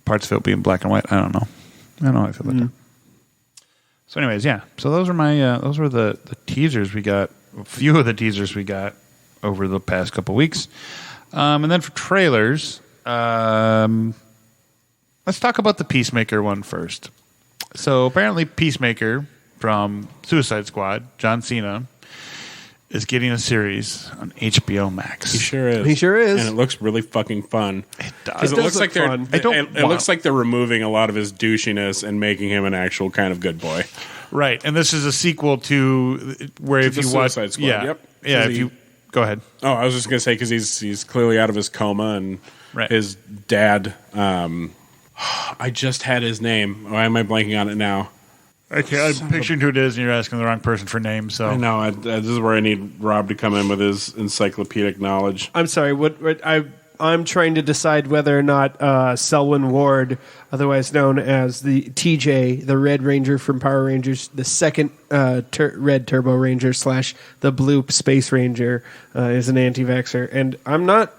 parts of it will be in black and white. I don't know how I feel about that. So, anyways, yeah. So those were the teasers we got. A few of the teasers we got over the past couple weeks, and then for trailers, let's talk about the Peacemaker one first. So apparently, Peacemaker from Suicide Squad, John Cena, is getting a series on HBO Max. He sure is. And it looks really fucking fun. It does. It looks like fun. It looks like they're removing a lot of his douchiness and making him an actual kind of good boy. Right. And this is a sequel to where if you watch Suicide Squad. Yep. Yeah, if you go ahead. Oh, I was just going to say because he's clearly out of his coma and his dad I just had his name. Why am I blanking on it now? Okay, I'm picturing who it is, and you're asking the wrong person for names. So I know this is where I need Rob to come in with his encyclopedic knowledge. I'm sorry. I'm trying to decide whether or not Selwyn Ward, otherwise known as the TJ, the Red Ranger from Power Rangers, the second Red Turbo Ranger / the Blue Space Ranger, is an anti-vaxxer, and I'm not.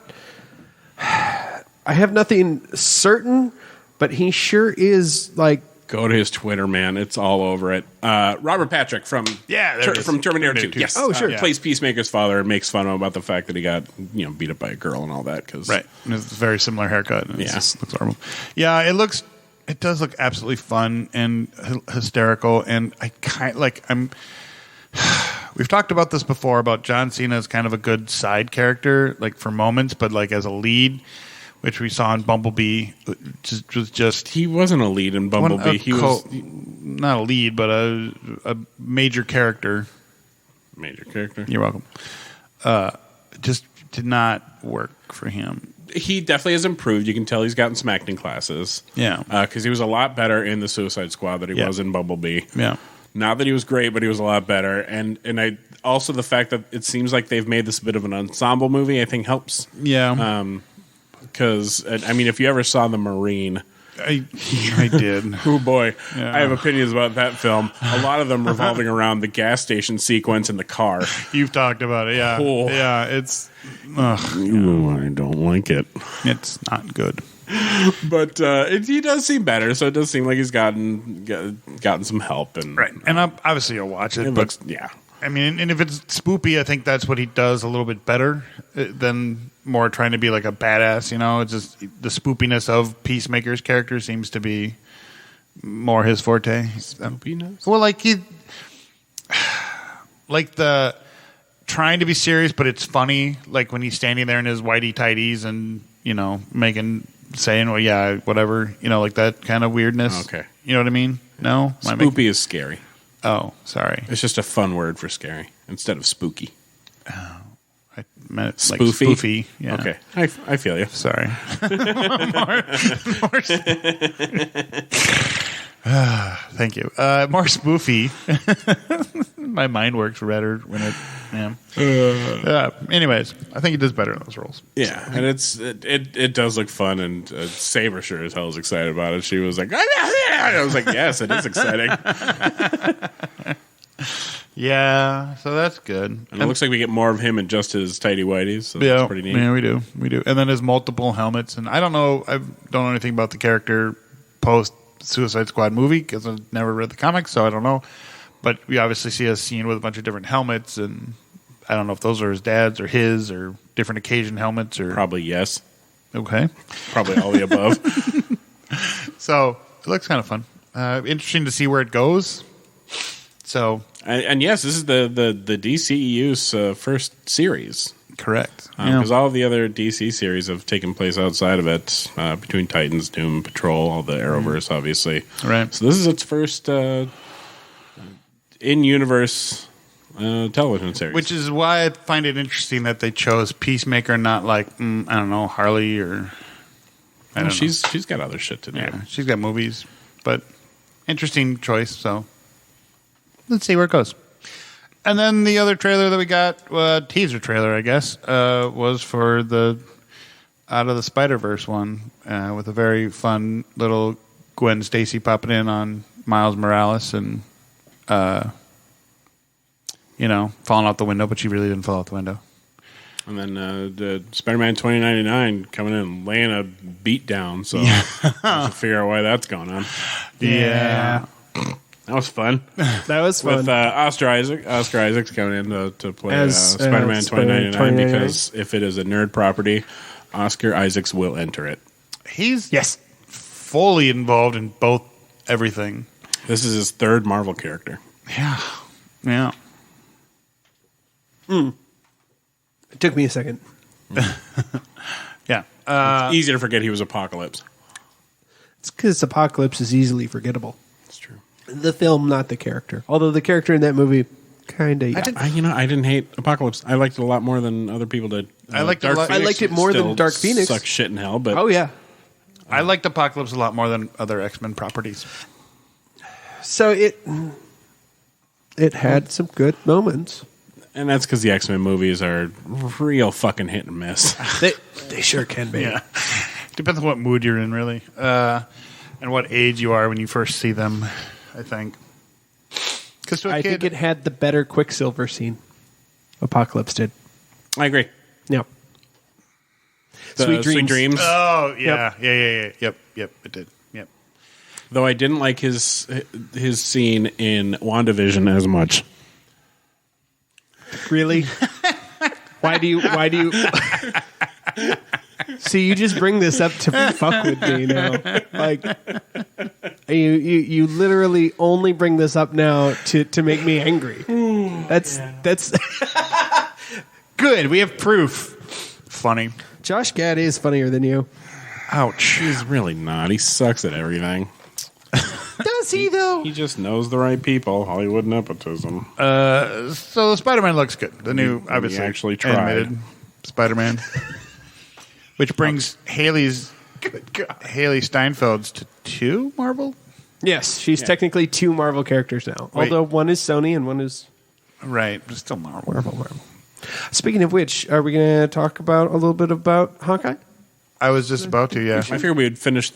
I have nothing certain, but he sure is like. Go to his Twitter, man. It's all over it. Robert Patrick from Terminator 2. Yes. Oh, sure. Plays Peacemaker's father and makes fun of him about the fact that he got beat up by a girl and all that. Right. And it's a very similar haircut. And it looks horrible. Yeah, it does look absolutely fun and hysterical. And we've talked about this before about John Cena as kind of a good side character, like for moments, but like as a lead. Which we saw in Bumblebee, was just... He wasn't a lead in Bumblebee. He was... Not a lead, but a major character. Major character? You're welcome. Just did not work for him. He definitely has improved. You can tell he's gotten some acting classes. Yeah. Because he was a lot better in the Suicide Squad than he was in Bumblebee. Yeah. Not that he was great, but he was a lot better. And I also the fact that it seems like they've made this a bit of an ensemble movie, I think helps. Yeah. Because, I mean, if you ever saw The Marine... I did. Oh, boy. Yeah. I have opinions about that film. A lot of them revolving around the gas station sequence in the car. You've talked about it, yeah. Oh. Yeah, it's... I don't like it. It's not good. But he does seem better, so it does seem like he's gotten some help. And, right. And obviously you'll watch it. Looks, yeah. I mean, and if it's spoopy, I think that's what he does a little bit better than more trying to be like a badass, It's just the spoopiness of Peacemaker's character seems to be more his forte. Spoopiness? Well, like the trying to be serious, but it's funny. Like when he's standing there in his whitey tighties and, saying, well, yeah, whatever, like that kind of weirdness. Okay. You know what I mean? No? Spoopy is scary. Oh, sorry. It's just a fun word for scary instead of spooky. Oh, I meant spoofy. Like spoofy. Yeah. Okay, I feel you. Sorry. Thank you. More spoofy. My mind works better when it. Yeah. Anyways, I think he does better in those roles. Yeah, and it does look fun, and Saber sure as hell is excited about it. She was like, I was like, yes, it is exciting. Yeah, so that's good. And it looks like we get more of him in just his tighty whities. So that's pretty neat. Yeah, we do. And then his multiple helmets, and I don't know anything about the character post Suicide Squad movie because I've never read the comics, so I don't know. But we obviously see a scene with a bunch of different helmets, and I don't know if those are his dad's or his or different occasion helmets or probably yes. Okay, probably all the above. So it looks kind of fun. Interesting to see where it goes. So and yes, this is the DCEU's first series. Correct. Because all of the other DC series have taken place outside of it, between Titans, Doom Patrol, all the Arrowverse, obviously. Right. So this is its first in-universe television series. Which is why I find it interesting that they chose Peacemaker, not like, I don't know, Harley or... I don't know. She's got other shit to do. Yeah, she's got movies. But interesting choice, so let's see where it goes. And then the other trailer that we got, teaser trailer, I guess, was for the Out of the Spider-Verse one with a very fun little Gwen Stacy popping in on Miles Morales and, falling out the window, but she really didn't fall out the window. And then the Spider-Man 2099 coming in and laying a beat down, so I have to figure out why that's going on. Yeah. That was fun. That was fun. With Oscar Isaac's coming in to play Spider-Man 2099 because if it is a nerd property, Oscar Isaacs will enter it. He's fully involved in everything. This is his third Marvel character. Yeah. It took me a second. Yeah. It's easy to forget he was Apocalypse. It's because Apocalypse is easily forgettable. That's true. The film, not the character. Although the character in that movie, kind of. I didn't hate Apocalypse. I liked it a lot more than other people did. I liked it more than Dark Phoenix. Sucks shit in hell, but I liked Apocalypse a lot more than other X-Men properties. So it had some good moments. And that's because the X-Men movies are real fucking hit and miss. They sure can be. Yeah. Depends on what mood you're in, really. And what age you are when you first see them, I think. I think it had the better Quicksilver scene. Apocalypse did. I agree. Yeah. Sweet Dreams. Oh, yeah. Yep. Yeah. Yep, it did. Yep. Though I didn't like his scene in WandaVision as much. Really? Why do you See, you just bring this up to fuck with me now. Like you literally only bring this up now to make me angry. That's good. We have proof. Funny. Josh Gad is funnier than you. Ouch. He's really not. He sucks at everything. Does he, though? He just knows the right people. Hollywood nepotism. So the Spider-Man looks good. The new, obviously, actually tried. animated Spider-Man. Which brings Haley Steinfeld's to 2 Marvel? Yes, she's technically 2 Marvel characters now. Wait. Although one is Sony and one is... Right, but still Marvel. Speaking of which, are we going to talk about a little bit about Hawkeye? I was just about to, yeah. I figured we would finish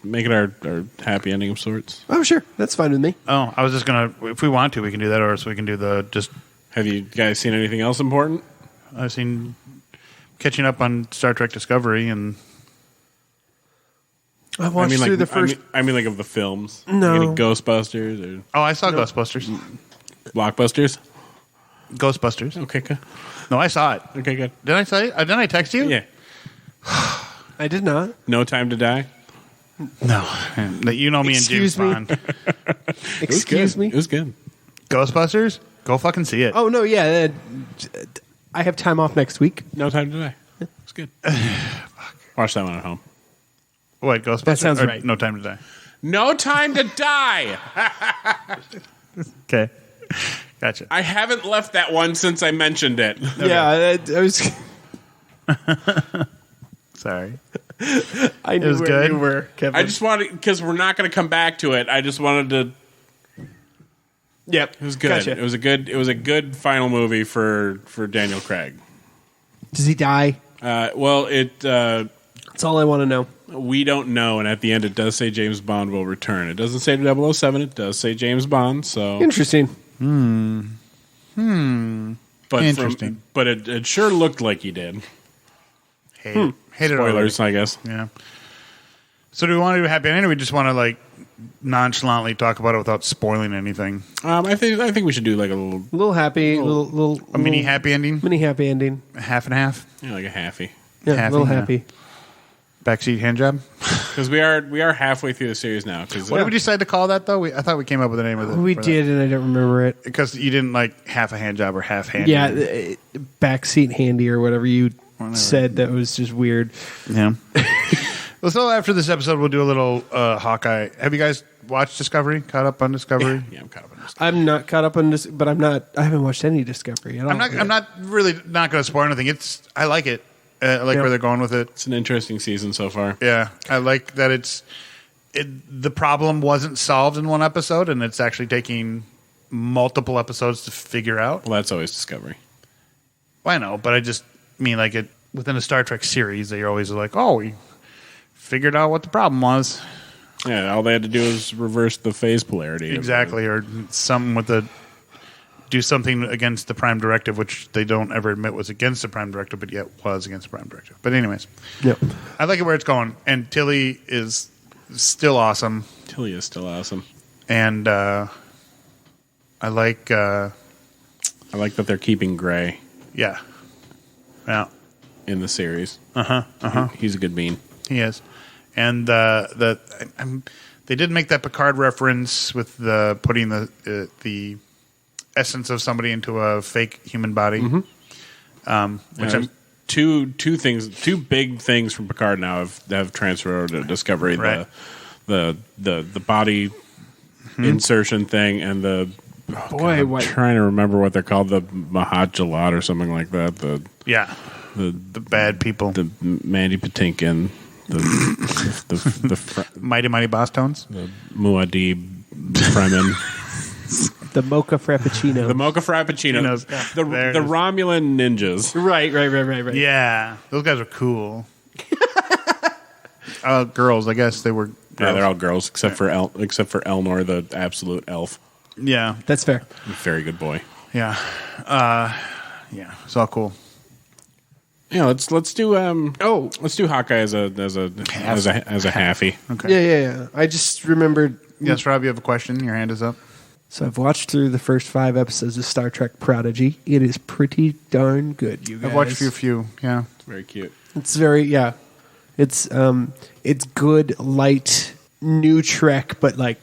make it our happy ending of sorts. Oh, sure. That's fine with me. Oh, I was just going to, if we want to, we can do that, or so we can do Have you guys seen anything else important? I've seen catching up on Star Trek Discovery, and I watched through the first... I mean, like, of the films. No. Like any Ghostbusters? Or I saw Ghostbusters. Blockbusters? Ghostbusters. Okay, good. No, I saw it. Okay, good. Did I say? Didn't I text you? Yeah. I did not. No Time to Die? No. You know me and James Bond. Excuse me? It was good. Ghostbusters? Go fucking see it. Oh, no, yeah. I have time off next week. No Time to Die. It was good. Watch that one at home. Wait, Ghostbusters? That sounds right. No Time to Die. No Time to Die! Okay. Gotcha. I haven't left that one since I mentioned it. Okay. Yeah, I was... Sorry. I knew was where good. you were, Kevin. I just wanted, because we're not going to come back to it, I just wanted to... Yep. It was good. Gotcha. It was a good final movie for Daniel Craig. Does he die? Well, That's all I want to know. we don't know, and at the end it does say James Bond will return. It doesn't say 007, it does say James Bond, so... Interesting. But Interesting. But it sure looked like he did. Hated it already. Spoilers, I guess. Yeah. So do we want to do a happy ending, or we just want to like nonchalantly talk about it without spoiling anything? I think we should do like a little Happy, A mini happy ending, mini happy ending. half and half, like a halfy. Yeah, Happy, a little yeah. happy. backseat hand job. Because we are halfway through the series now. What did we decide to call that though? I thought we came up with a name of it. We did, and I don't remember it. Because you didn't like half a hand job or half hand. Yeah, backseat handy or whatever you said. That was just weird. Yeah. Well, so after this episode, we'll do a little Hawkeye. Have you guys watched Discovery? Caught up on Discovery? Yeah, I'm caught up on this. I'm not caught up on this, but I'm not. I haven't watched any Discovery at all. I'm not really not going to spoil anything. I like it. I like where they're going with it. It's an interesting season so far. Yeah, I like that the problem wasn't solved in one episode, and it's actually taking multiple episodes to figure out. Well, that's always Discovery. Well, I know, but I just mean like it within a Star Trek series, they always are like, oh, we figured out what the problem was. Yeah, all they had to do was reverse the phase polarity. Exactly, or something with do something against the Prime Directive, which they don't ever admit was against the Prime Directive, but yet was against the Prime Directive. But anyways, yep. I like it where it's going, and Tilly is still awesome. Tilly is still awesome, and I like that they're keeping Gray. Yeah. In the series. He's a good bean. He is, and they did make that Picard reference with the putting the essence of somebody into a fake human body. Which two big things from Picard now have transferred over to Discovery. Right. The body insertion thing and the I'm trying to remember what they're called, the Mahajalat or something like that. The bad people, the Mandy Patinkin, the Mighty Boss Tones, the Muad'Dib Fremen. The Mocha Frappuccino. The Mocha Frappuccinos. The Romulan ninjas. Right. Yeah. Those guys are cool. Girls, I guess they were girls. Yeah, they're all girls except for Elnor, the absolute elf. Yeah. That's fair. Very good boy. Yeah. It's all cool. Yeah, let's do Hawkeye as a halfie. Okay. Yeah. I just remembered. Yes, Rob, you have a question. Your hand is up. So I've watched through the first 5 episodes of Star Trek Prodigy. It is pretty darn good, you guys. I've watched a few. Yeah. It's very cute. It's very It's good, light, new Trek, but like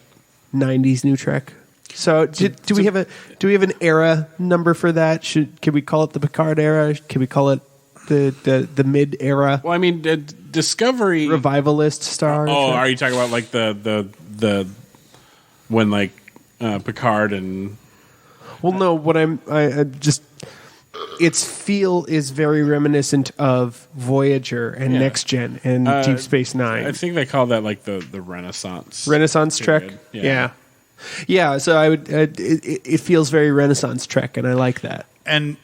90s new Trek. So do we have an era number for that? Can we call it the Picard era? Can we call it the mid era? Well, I mean, Discovery revivalist star. Oh, are you talking about like the when like Picard and? Well, no. What I just its feel is very reminiscent of Voyager and Next Gen and Deep Space Nine. I think they call that like the Renaissance Trek. Yeah. So I would. It feels very Renaissance Trek, and I like that. And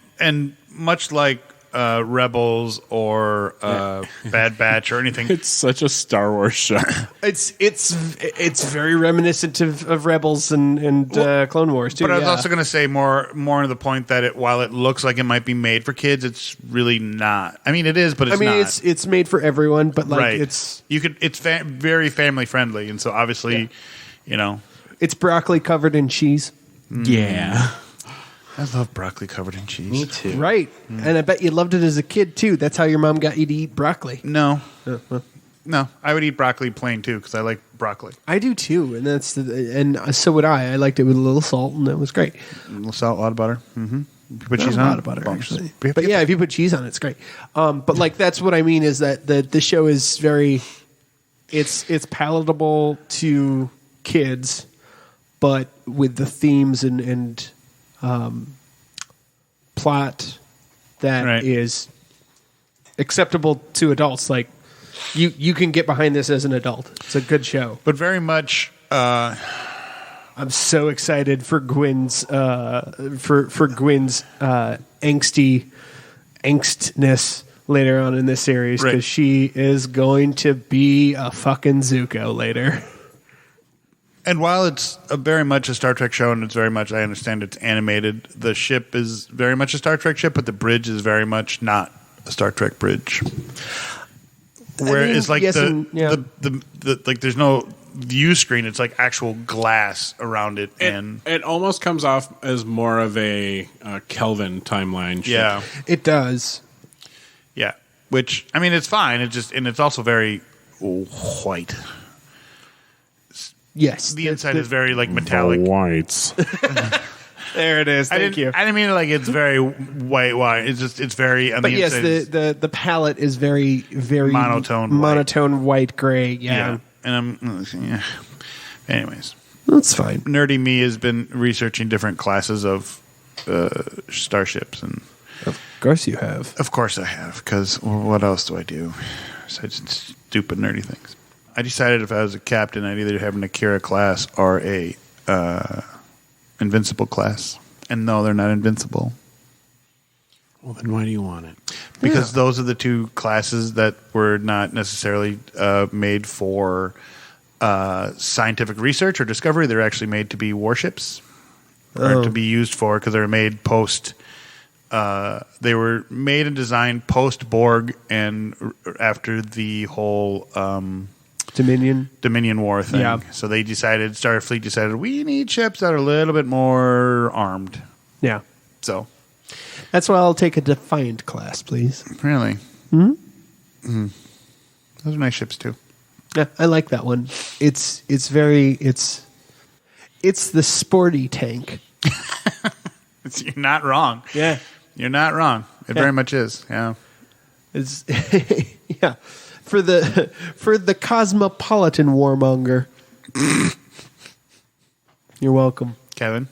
much like Rebels or Bad Batch or anything, it's such a Star Wars show. It's very reminiscent of Rebels and Clone Wars too. But I was also going to say more to the point that while it looks like it might be made for kids, it's really not. I mean, it is, but it's not. It's made for everyone, but like right. it's very family friendly, and so obviously, it's broccoli covered in cheese. Yeah. I love broccoli covered in cheese. Me too. Right. And I bet you loved it as a kid, too. That's how your mom got you to eat broccoli. No. No. I would eat broccoli plain, too, because I like broccoli. I do, too. And so would I. I liked it with a little salt, and that was great. A little salt, a lot of butter. Mm-hmm. Put cheese on it. A lot of butter, actually. But yeah, if you put cheese on it, it's great. But like that's what I mean is that the show is very... It's palatable to kids, but with the themes and plot that is acceptable to adults. Like you can get behind this as an adult. It's a good show, but very much. I'm so excited for Gwyn's for Gwyn's angstness later on in this series because she is going to be a fucking Zuko later. And while it's very much a Star Trek show, and it's very much, I understand it's animated, the ship is very much a Star Trek ship, but the bridge is very much not a Star Trek bridge. Where it's like like there's no view screen; it's like actual glass around it, and it almost comes off as more of a Kelvin timeline ship. Yeah, it does. Yeah, which I mean, it's fine. It's also very white. Yes, the inside is very like metallic. The whites. There it is. Thank you. I didn't mean like it's very white. It's very. But yes, the palette is very monotone white gray. Yeah. And anyways, that's fine. Nerdy me has been researching different classes of starships, and of course you have. Of course I have, because what else do I do besides stupid nerdy things? I decided if I was a captain, I'd either have an Akira class or a Invincible class. And no, they're not invincible. Well, then why do you want it? Because those are the two classes that were not necessarily made for scientific research or discovery. They're actually made to be warships or to be used for, because they were made post. They were made and designed post Borg and after the whole Dominion War thing. Yeah. So they decided, Starfleet decided, we need ships that are a little bit more armed. Yeah. So That's why I'll take a Defiant class, please. really, those are nice ships too. Yeah, I like that one. It's the sporty tank. You're not wrong. Yeah. You're not wrong. It very much is. Yeah. It's yeah. For the cosmopolitan warmonger. You're welcome. Kevin?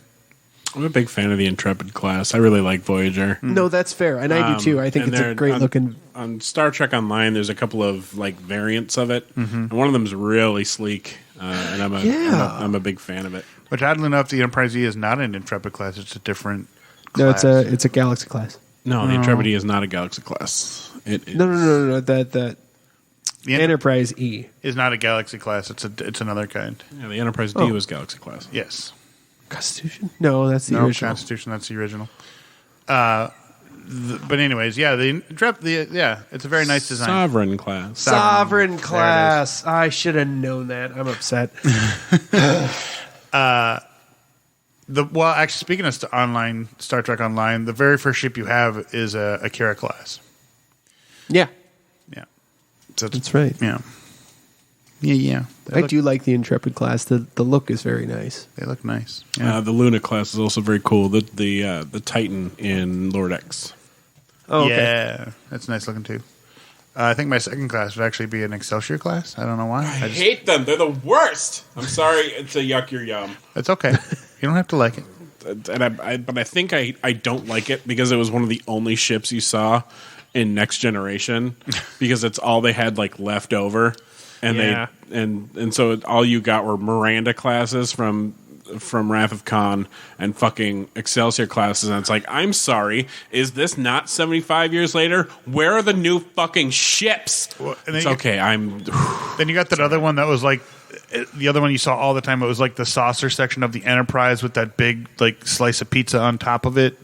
I'm a big fan of the Intrepid class. I really like Voyager. No, that's fair, and I do too. I think it's a great looking. On Star Trek Online, there's a couple of like variants of it, and one of them is really sleek, and I'm a big fan of it. Which, oddly enough, the Enterprise E is not an Intrepid class. It's a different No, class. it's a Galaxy class. No, the Intrepid E is not a Galaxy class. No. That The Enterprise E is not a Galaxy class. It's another kind. Yeah, the Enterprise D was Galaxy class. Yes. Constitution. No, that's the original. Constitution. That's the original. But anyways, yeah, it's a very nice design. Sovereign class. Sovereign class. I should have known that. I'm upset. Actually, speaking of online Star Trek Online, the very first ship you have is a Akira class. Yeah, Yeah, so that's right. Yeah. I do like the Intrepid class. The look is very nice. They look nice. Yeah. The Luna class is also very cool. The Titan in Lord X. Oh, okay. Yeah, that's nice looking too. I think my second class would actually be an Excelsior class. I don't know why. I hate them. They're the worst. I'm sorry. It's a yuck your yum. It's okay. You don't have to like it. But I think I don't like it because it was one of the only ships you saw in Next Generation because it's all they had like left over, and and so all you got were Miranda classes from Wrath of Khan and fucking Excelsior classes, and it's like, I'm sorry, is this not 75 years later? Where are the new fucking ships? Well, it's okay. Then you got that other one that was like the other one you saw all the time. It was like the saucer section of the Enterprise with that big like slice of pizza on top of it,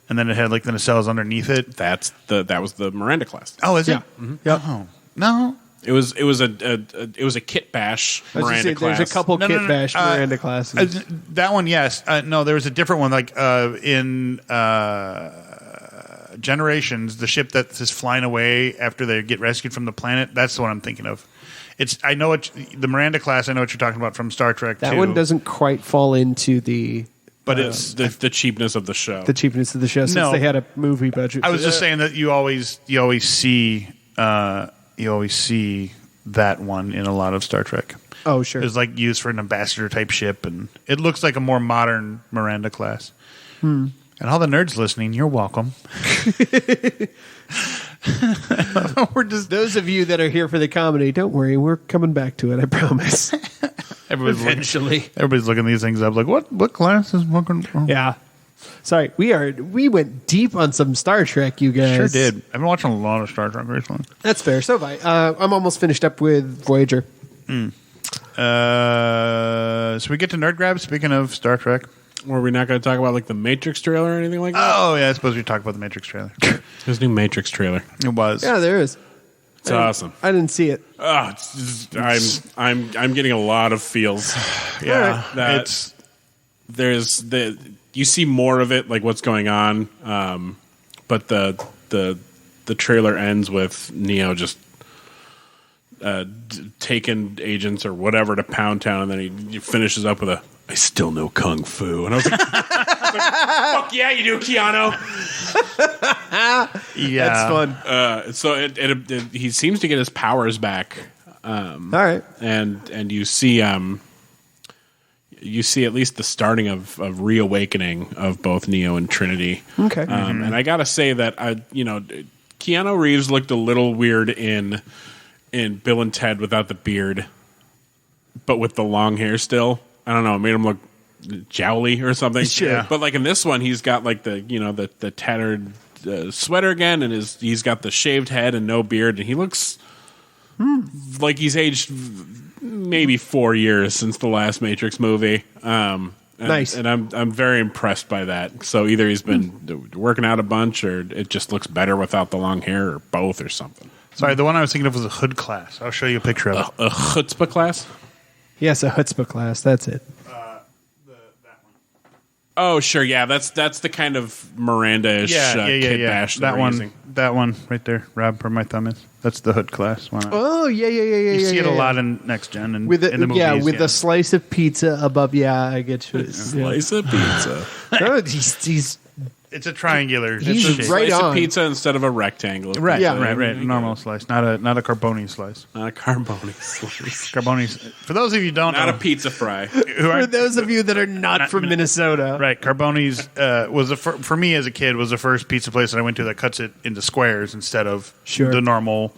and then it had like the nacelles underneath it. That was the Miranda class. Oh, is it? Mm-hmm. Yep. Oh, no. It was a kit bash Miranda class. There's a couple kit bash Miranda classes. That one, yes. No, there was a different one. Like in Generations, the ship that is flying away after they get rescued from the planet. That's the one I'm thinking of. The Miranda class. I know what you're talking about from Star Trek. That one doesn't quite fall into the. But it's the cheapness of the show. The cheapness of the show, since they had a movie budget. I was just saying that you always see that one in a lot of Star Trek. Oh, sure. It's like used for an ambassador type ship, and it looks like a more modern Miranda class. And all the nerds listening, you're welcome. We're just those of you that are here for the comedy. Don't worry, we're coming back to it. I promise. Eventually, everybody's looking these things up. Like, what class is looking? Yeah. Sorry, we went deep on some Star Trek, you guys. Sure did. I've been watching a lot of Star Trek recently. That's fair. So have I. I'm almost finished up with Voyager. So we get to Nerd Grab, speaking of Star Trek. Were we not going to talk about like the Matrix trailer or anything like that? Oh, yeah, I suppose we talk about the Matrix trailer. There's a new Matrix trailer. It was. Yeah, there is. It's awesome. I didn't see it. Oh, I'm getting a lot of feels. Yeah. Right. You see more of it, like what's going on, but the trailer ends with Neo just taking agents or whatever to Pound Town, and then he finishes up with I still know Kung Fu. And I was like, fuck yeah, you do, Keanu. Yeah. That's fun. So he seems to get his powers back. All right. And you see at least the starting of reawakening of both Neo and Trinity. Okay. And I gotta say that Keanu Reeves looked a little weird in Bill and Ted without the beard, but with the long hair still. I don't know. It made him look jowly or something. Sure. But like in this one, he's got like the tattered sweater again, and he's got the shaved head and no beard, and he looks like he's aged maybe 4 years since the last Matrix movie. Nice. And I'm very impressed by that. So either he's been working out a bunch, or it just looks better without the long hair, or both, or something. Sorry, the one I was thinking of was a hood class. I'll show you a picture of it. A chutzpah class? Yes, a chutzpah class. That's it. Oh, sure, yeah, that's the kind of Miranda-ish kid bash that we're one, using. that one right there, Rob, where my thumb is. That's the hood class one. Oh, yeah. You see it a lot in Next Gen and With in the movies. Yeah, with a slice of pizza above. Yeah, I get you. Slice of pizza. No, he's It's a triangular. He's shape. right Slice on. of pizza instead of a rectangle. Right, Yeah. right. Normal slice, not a Carboni slice. Not a carboni slice. Carboni's. For those of you who don't Not know, a pizza fry. who for aren't- those of you that are not from Minnesota. right, Carboni's was for me as a kid was the first pizza place that I went to that cuts it into squares instead of the normal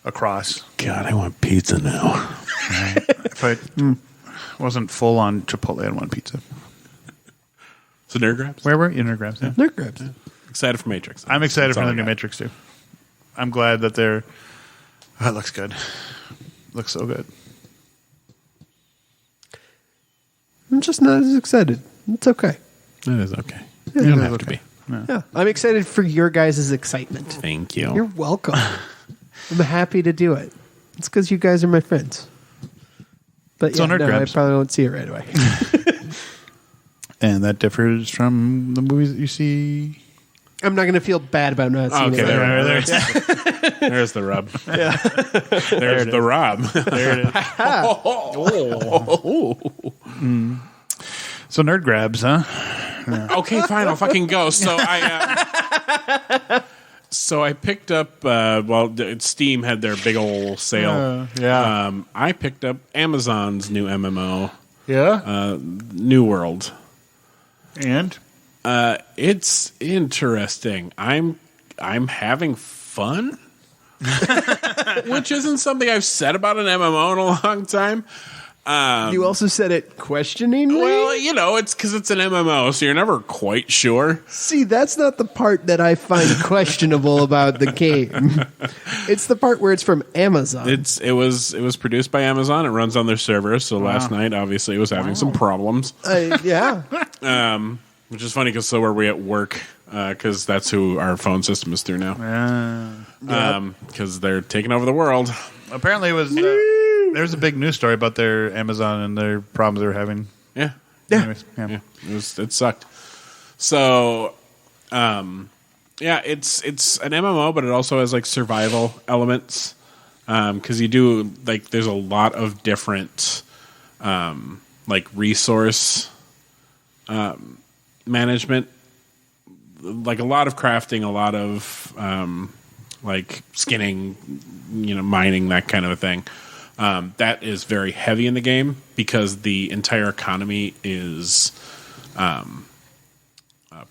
across. God, I want pizza now. If I wasn't full on Chipotle, I'd want pizza. So nerd grabs? Where were you? Nerd Grabs, yeah. Nerd grabs. Excited for Matrix. I'm excited That's for all the I new got. Matrix too. I'm glad that they're. Oh, it looks good. Looks so good. I'm just not as excited. It's okay. That is okay. Yeah, You don't it have is to be. Yeah, I'm excited for your guys' excitement. Thank you. You're welcome. I'm happy to do it. It's because you guys are my friends. But So yeah, Nerd no, I Grabs. probably won't see it right away. And that differs from the movies that you see. I'm not going to feel bad about not seeing Okay, it. Right away. there's the rub. Yeah. There's the Rob. There it is. So Nerd Grabs, huh? Okay, fine. I'll fucking go. So I picked up. Steam had their big old sale. I picked up Amazon's new MMO, New World. And It's interesting. I'm having fun, which isn't something I've said about an MMO in a long time. You also said it questioningly? Well, it's because it's an MMO, so you're never quite sure. See, that's not the part that I find questionable about the game. It's the part where it's from Amazon. It was produced by Amazon. It runs on their server. So last night, obviously, it was having some problems. Yeah. Which is funny because so are we at work because that's who our phone system is through now. Because they're taking over the world. apparently it was. There was a big news story about their Amazon and their problems they were having. Yeah. Anyways, Yeah. It sucked. So, it's an MMO, but it also has like survival elements because you do like there's a lot of different like resource management, like a lot of crafting, a lot of like skinning, mining, that kind of a thing. That is very heavy in the game because the entire economy is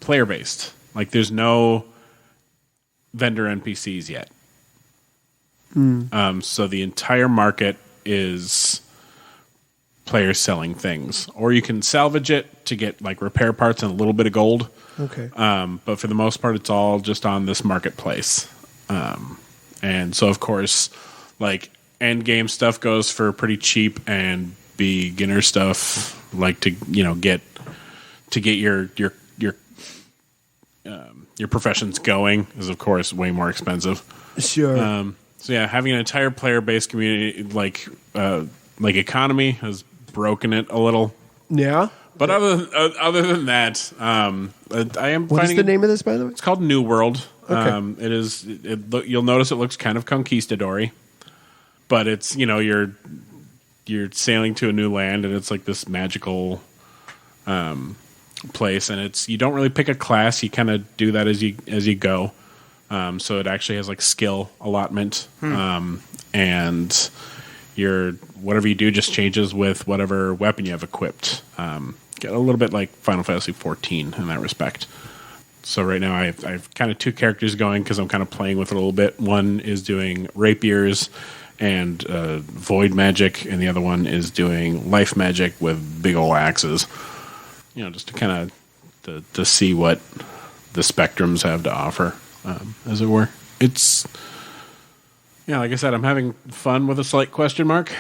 player based. Like there's no vendor NPCs yet. So the entire market is players selling things, or you can salvage it to get like repair parts and a little bit of gold. Okay. But for the most part, it's all just on this marketplace. And so, of course, like end game stuff goes for pretty cheap, and beginner stuff, like to get your professions going, is of course way more expensive. Sure. So yeah, having an entire player-based community like economy has broken it a little. Yeah. But other than that, I am. What is the name of this, by the way? It's called New World. Okay. It is. You'll notice it looks kind of conquistador-y, but it's you're sailing to a new land, and it's like this magical place, and you don't really pick a class. You kind of do that as you go. So it actually has like skill allotment, and whatever you do just changes with whatever weapon you have equipped. Get a little bit like Final Fantasy 14 in that respect. So right now I've kind of two characters going because I'm kind of playing with it a little bit. One is doing rapiers and void magic, and the other one is doing life magic with big ol' axes. just to kind of to see what the spectrums have to offer, as it were. It's like I said, I'm having fun with a slight question mark.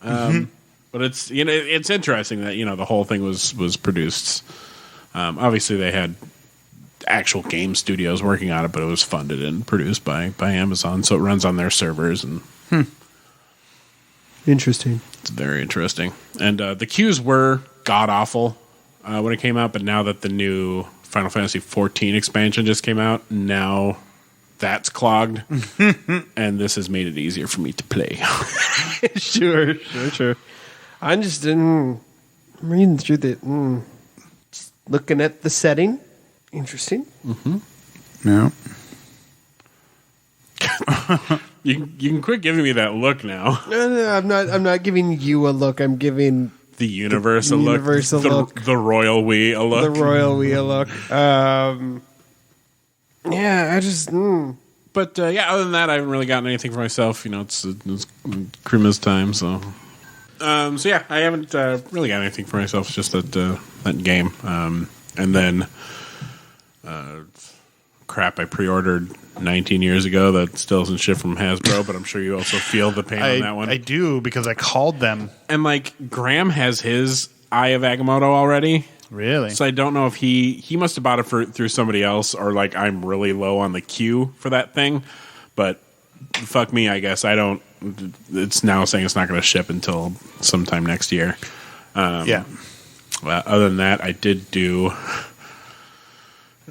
But it's it's interesting that the whole thing was produced. Obviously, they had actual game studios working on it, but it was funded and produced by Amazon, so it runs on their servers. And interesting. It's very interesting. And the queues were god awful when it came out, but now that the new Final Fantasy XIV expansion just came out, now that's clogged, and this has made it easier for me to play. Sure. I'm just reading through just looking at the setting. Interesting. Yeah. You can quit giving me that look now. No, I'm not giving you a look. I'm giving the universe a look. The royal we a look. The royal we a look. Yeah, I just. But other than that, I haven't really gotten anything for myself. It's Christmas time, so. I haven't really got anything for myself. It's just that game, and then crap I pre-ordered 19 years ago that still isn't shipped from Hasbro. But I'm sure you also feel the pain on that one. I do, because I called them, and Graham has his Eye of Agamotto already. Really? So I don't know if he must have bought it through somebody else, or I'm really low on the queue for that thing. But fuck me, I guess I don't. It's now saying it's not going to ship until sometime next year. Yeah. Well, other than that, I did do.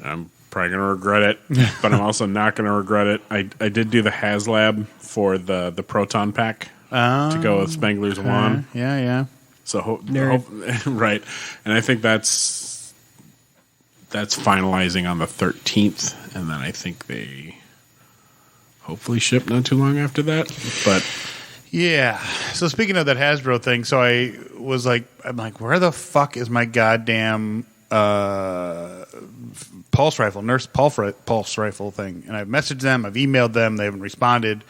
I'm probably going to regret it, but I'm also not going to regret it. I did do the HasLab for the Proton Pack to go with Spengler's Wand. Yeah. So right, and I think that's finalizing on the 13th, and then I think they hopefully ship not too long after that. But yeah. So speaking of that Hasbro thing, so I'm like, where the fuck is my goddamn pulse rifle, nurse pulse rifle thing? And I've messaged them, I've emailed them, they haven't responded. So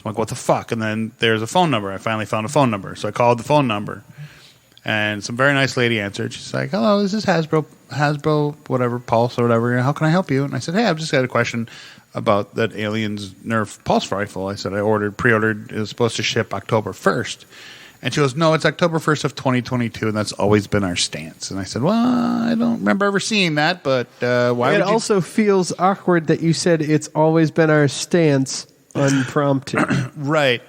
I'm like, what the fuck? And then there's a phone number. I finally found a phone number, so I called the phone number. And some very nice lady answered. She's like, hello, this is Hasbro, whatever, Pulse or whatever. How can I help you? And I said, hey, I've just got a question about that Aliens Nerf Pulse rifle. I said, pre-ordered, it was supposed to ship October 1st. And she goes, no, it's October 1st of 2022, and that's always been our stance. And I said, well, I don't remember ever seeing that, but why would you? It also feels awkward that you said it's always been our stance unprompted. Right.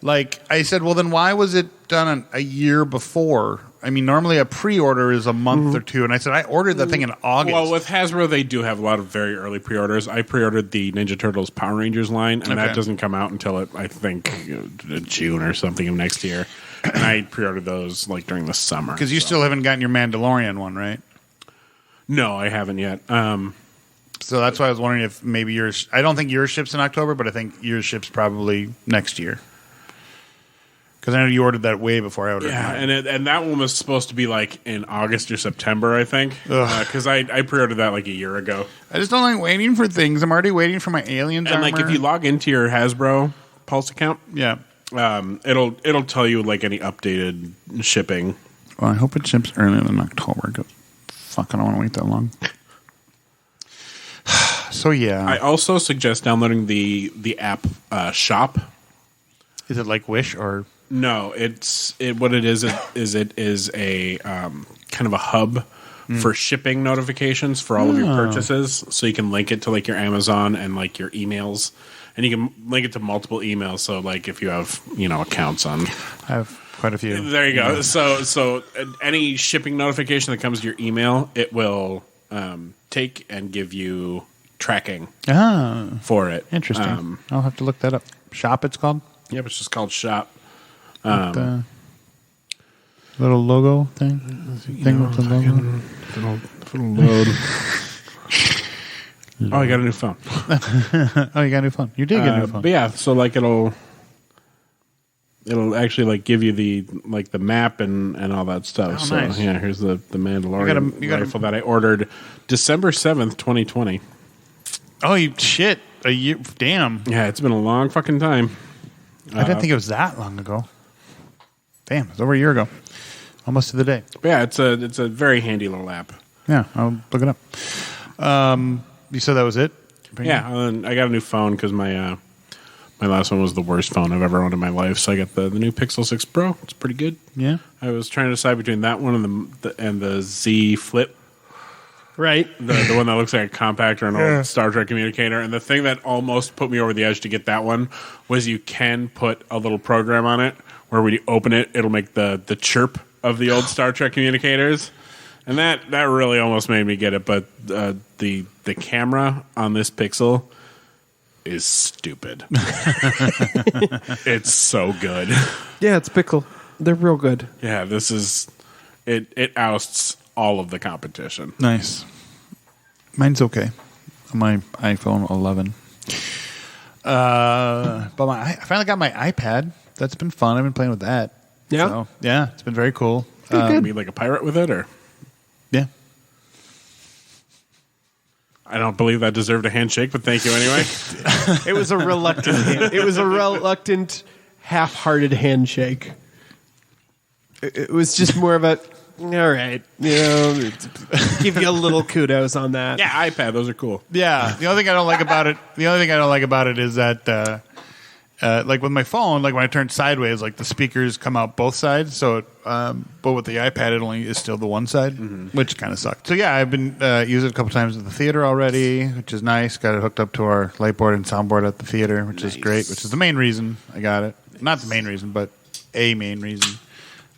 I said, well, then why was it done a year before? I mean, normally a pre-order is a month or two. And I said, I ordered that thing in August. Well, with Hasbro, they do have a lot of very early pre-orders. I pre-ordered the Ninja Turtles Power Rangers line, and that doesn't come out until, I think, June or something of next year. And I pre-ordered those, during the summer. Because you still haven't gotten your Mandalorian one, right? No, I haven't yet. So that's why I was wondering if maybe yours... I don't think yours ships in October, but I think yours ships probably next year. Because I know you ordered that way before I ordered it. Yeah, and that one was supposed to be in August or September, I think. Because I pre-ordered that a year ago. I just don't like waiting for things. I'm already waiting for my Aliens armor. And if you log into your Hasbro Pulse account, it'll tell you any updated shipping. Well, I hope it ships earlier than October. Cause fuck, I don't want to wait that long. So yeah, I also suggest downloading the app Shop. Is it like Wish or? No, what it is a kind of a hub for shipping notifications for all of your purchases. So you can link it to your Amazon and your emails, and you can link it to multiple emails. So if you have accounts on, I have quite a few. There you go. So any shipping notification that comes to your email, it will take and give you tracking for it. Interesting. I'll have to look that up. Shop, it's called. Yep, it's just called Shop. The little logo thing with the logo. It'll load. Oh, I got a new phone. Oh, you got a new phone. You did get a new phone. But yeah, so it'll actually give you the the map and all that stuff. Oh, so nice. Yeah, here's the Mandalorian rifle that I ordered December 7th, 2020. Oh, shit. A year. Damn. Yeah, it's been a long fucking time. I didn't think it was that long ago. Damn, it was over a year ago. Almost to the day. Yeah, it's a very handy little app. Yeah, I'll look it up. You said that was it? Yeah, and I got a new phone because my last one was the worst phone I've ever owned in my life. So I got the new Pixel 6 Pro. It's pretty good. Yeah. I was trying to decide between that one and the Z Flip. Right. The one that looks like a compact or an old Star Trek communicator. And the thing that almost put me over the edge to get that one was you can put a little program on it where when you open it, it'll make the chirp of the old Star Trek communicators. And that really almost made me get it. But the camera on this Pixel is stupid. It's so good. Yeah, it's Pickle. They're real good. Yeah, this is... It ousts all of the competition. Nice. Mine's okay. My iPhone 11. But I finally got my iPad. That's been fun. I've been playing with that. Yeah? So, yeah, it's been very cool. Be like a pirate with it, or... Yeah. I don't believe that deserved a handshake, but thank you anyway. It was a reluctant, half-hearted handshake. It was just more of a, all right, give you a little kudos on that. Yeah, iPad, those are cool. Yeah. The only thing I don't like about it is that like with my phone, like when I turn sideways, like the speakers come out both sides. So, but with the iPad, it only is still the one side, which kind of sucked. So yeah, I've been using it a couple times at the theater already, which is nice. Got it hooked up to our light board and soundboard at the theater, which is great. Which is the main reason I got it. Not the main reason, but a main reason.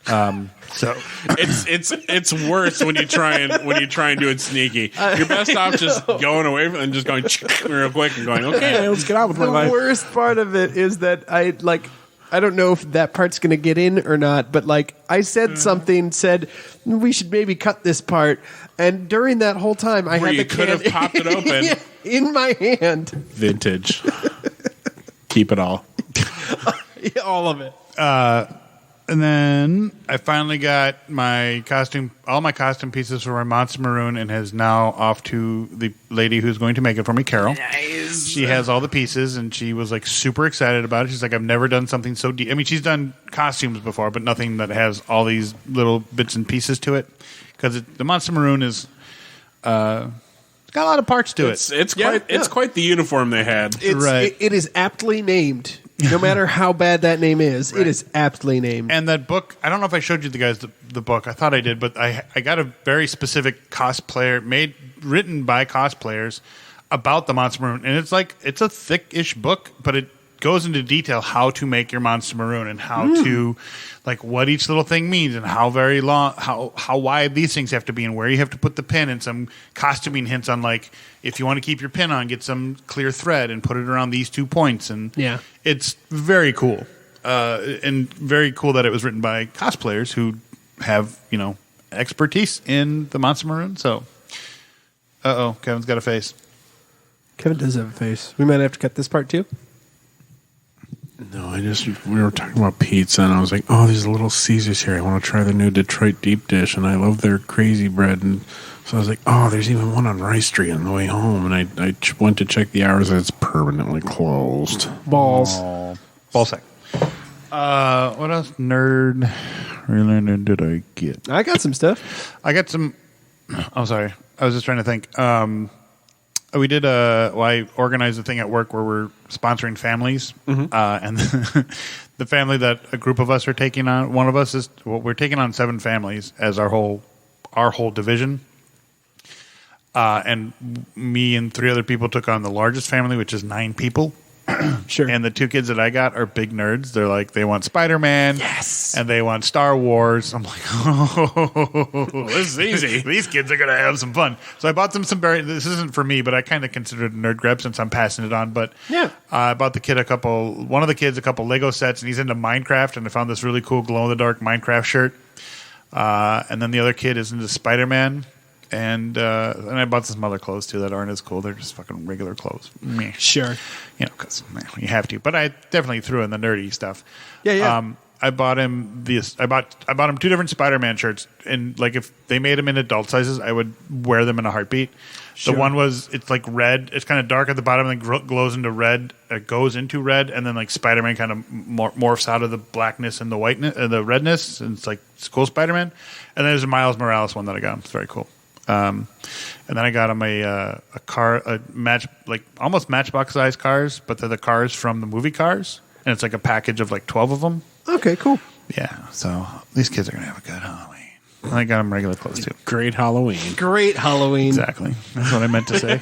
So it's worse when you try and do it sneaky. You're best off just going away from it and just going real quick and going, okay, let's get on with my life. The worst part of it is that I don't know if that part's going to get in or not, but like I said said we should maybe cut this part, and during that whole time I had the could have popped it open in my hand. Vintage. Keep it all. All of it. And then I finally got all my costume pieces for my Monster Maroon, and is now off to the lady who's going to make it for me, Carol. Nice. She has all the pieces, and she was like super excited about it. She's like, I've never done something so deep. I mean, she's done costumes before, but nothing that has all these little bits and pieces to it. Because the Monster Maroon is got a lot of parts to it. It's quite the uniform they had. It is aptly named. No matter how bad that name is, it is aptly named. And that book, I don't know if I showed you the guys the book. I thought I did, but I got a very specific cosplayer written by cosplayers about the Monster Maroon, and it's a thick-ish book, but it goes into detail how to make your Monster Maroon and how to, like, what each little thing means and how very long, how wide these things have to be and where you have to put the pin, and some costuming hints on, like, if you want to keep your pin on, get some clear thread and put it around these 2 points. And it's very cool. And very cool that it was written by cosplayers who have, expertise in the Monster Maroon. So, Kevin's got a face. Kevin does have a face. We might have to cut this part too. No, we were talking about pizza, and I was like, oh, there's a Little Caesars here. I want to try the new Detroit deep dish, and I love their crazy bread. And so I was like, oh, there's even one on Rice Street on the way home. And I went to check the hours, and it's permanently closed. Balls. Ballsack. What else nerd did I get? I got some stuff. I got some... Oh, sorry. I was just trying to think. We did I organized a thing at work where we're sponsoring families, and the family that a group of us are taking on. One of us we're taking on 7 families as our whole division, and me and 3 other people took on the largest family, which is 9 people. Sure. And the 2 kids that I got are big nerds. They're like, they want Spider-Man. Yes. And they want Star Wars. I'm like, oh, this is easy. These kids are going to have some fun. So I bought them some this isn't for me, but I kind of consider it a nerd grab since I'm passing it on. But yeah, I bought one of the kids a couple Lego sets, and he's into Minecraft, and I found this really cool glow-in-the-dark Minecraft shirt. And then the other kid is into Spider-Man. And I bought some other clothes, too, that aren't as cool. They're just fucking regular clothes. Meh. Sure. Because you have to. But I definitely threw in the nerdy stuff. Yeah. I bought him I bought him 2 different Spider-Man shirts. And, like, if they made them in adult sizes, I would wear them in a heartbeat. Sure. The one it's, like, red. It's kind of dark at the bottom and then glows into red. It goes into red. And then, like, Spider-Man kind of morphs out of the blackness and the whiteness, the redness. And it's, like, it's cool Spider-Man. And then there's a Miles Morales one that I got. It's very cool. And then I got him a almost Matchbox size cars, but they're the cars from the movie Cars, and it's like a package of like 12 of them. Okay, cool. Yeah, so these kids are gonna have a good Halloween. And I got them regular clothes too. Great Halloween. Great Halloween. Exactly. That's what I meant to say.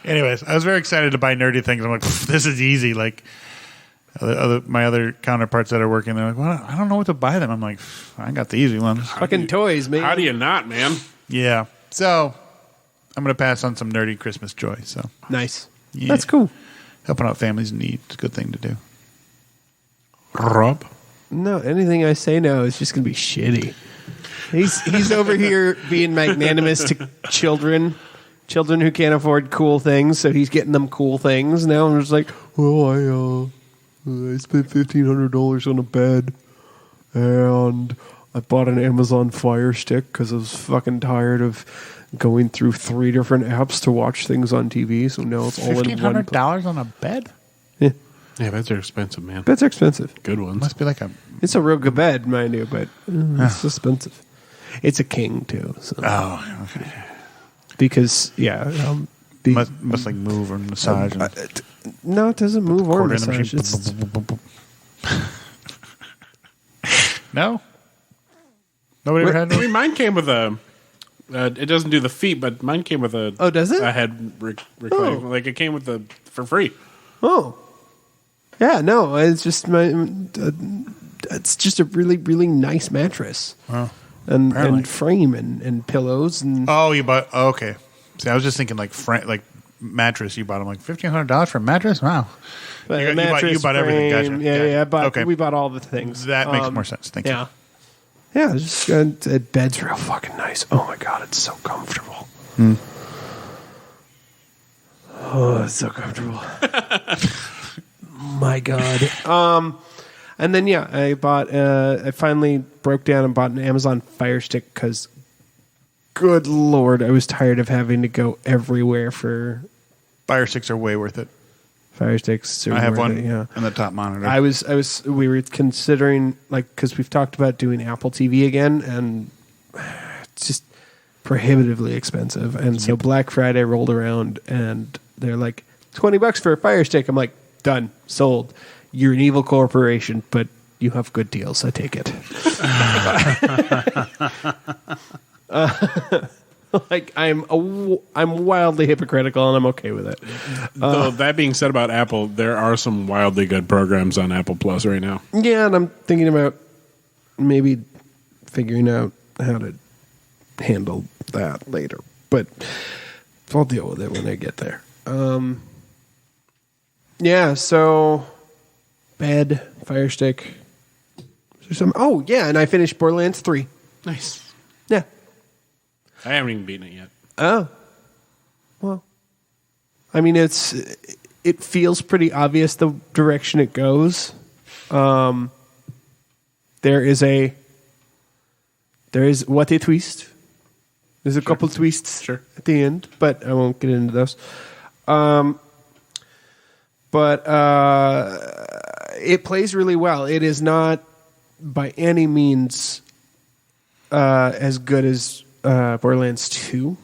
Anyways, I was very excited to buy nerdy things. I'm like, this is easy. Like my other counterparts that are working, they're like, well, I don't know what to buy them. I'm like, I got the easy ones. Fucking toys, man. How do you not, man? Yeah. So I'm gonna pass on some nerdy Christmas joy. So nice. Yeah. That's cool. Helping out families in need. It's a good thing to do. Rob? No, anything I say now is just going to be shitty. He's over here being magnanimous to children who can't afford cool things, so he's getting them cool things. Now I'm just like, well, I spent $1,500 on a bed, and I bought an Amazon Fire Stick because I was fucking tired of going through 3 different apps to watch things on TV. So now it's all in one. $1,500 on a bed? Yeah. Yeah, beds are expensive, man. Beds are expensive. Good ones. Must be like It's a real good bed, mind you, but it's expensive. It's a king too. So. Oh, okay. Because must like move or massage. No, it doesn't move or massage. No. Nobody ever had. I mean, mine came with a. It doesn't do the feet, but mine came with a. Oh, does it? A head reclining. Like it came with for free. Oh. Yeah, no, it's just it's just a really, really nice mattress. Wow. And frame and pillows and you bought okay. See, I was just thinking like mattress. You bought them like $1,500 for a mattress. Wow. Mattress, you bought everything. Gotcha. Yeah. We bought all the things. That makes more sense. Thank you. Yeah, just bed's real fucking nice. Oh my god, it's so comfortable. Oh, it's so comfortable. My god. And then I finally broke down and bought an Amazon Fire Stick because, good lord, I was tired of having to go everywhere for Fire Sticks are way worth it. Fire Sticks. I have one in the top monitor. We were considering because we've talked about doing Apple TV again, and it's just prohibitively expensive. And so Black Friday rolled around, and they're like $20 for a Fire Stick. I'm like, done, sold. You're an evil corporation, but you have good deals. I take it. I'm wildly hypocritical, and I'm okay with it. Though that being said about Apple, there are some wildly good programs on Apple Plus right now. Yeah, and I'm thinking about maybe figuring out how to handle that later, but I'll deal with it when I get there. Yeah, so bed, Fire Stick. And I finished Borderlands 3. Nice. Yeah. I haven't even beaten it yet. Oh. Well, I mean, it feels pretty obvious the direction it goes. There is what a twist. There's a couple twists at the end, but I won't get into those. But it plays really well. It is not by any means as good as Borderlands 2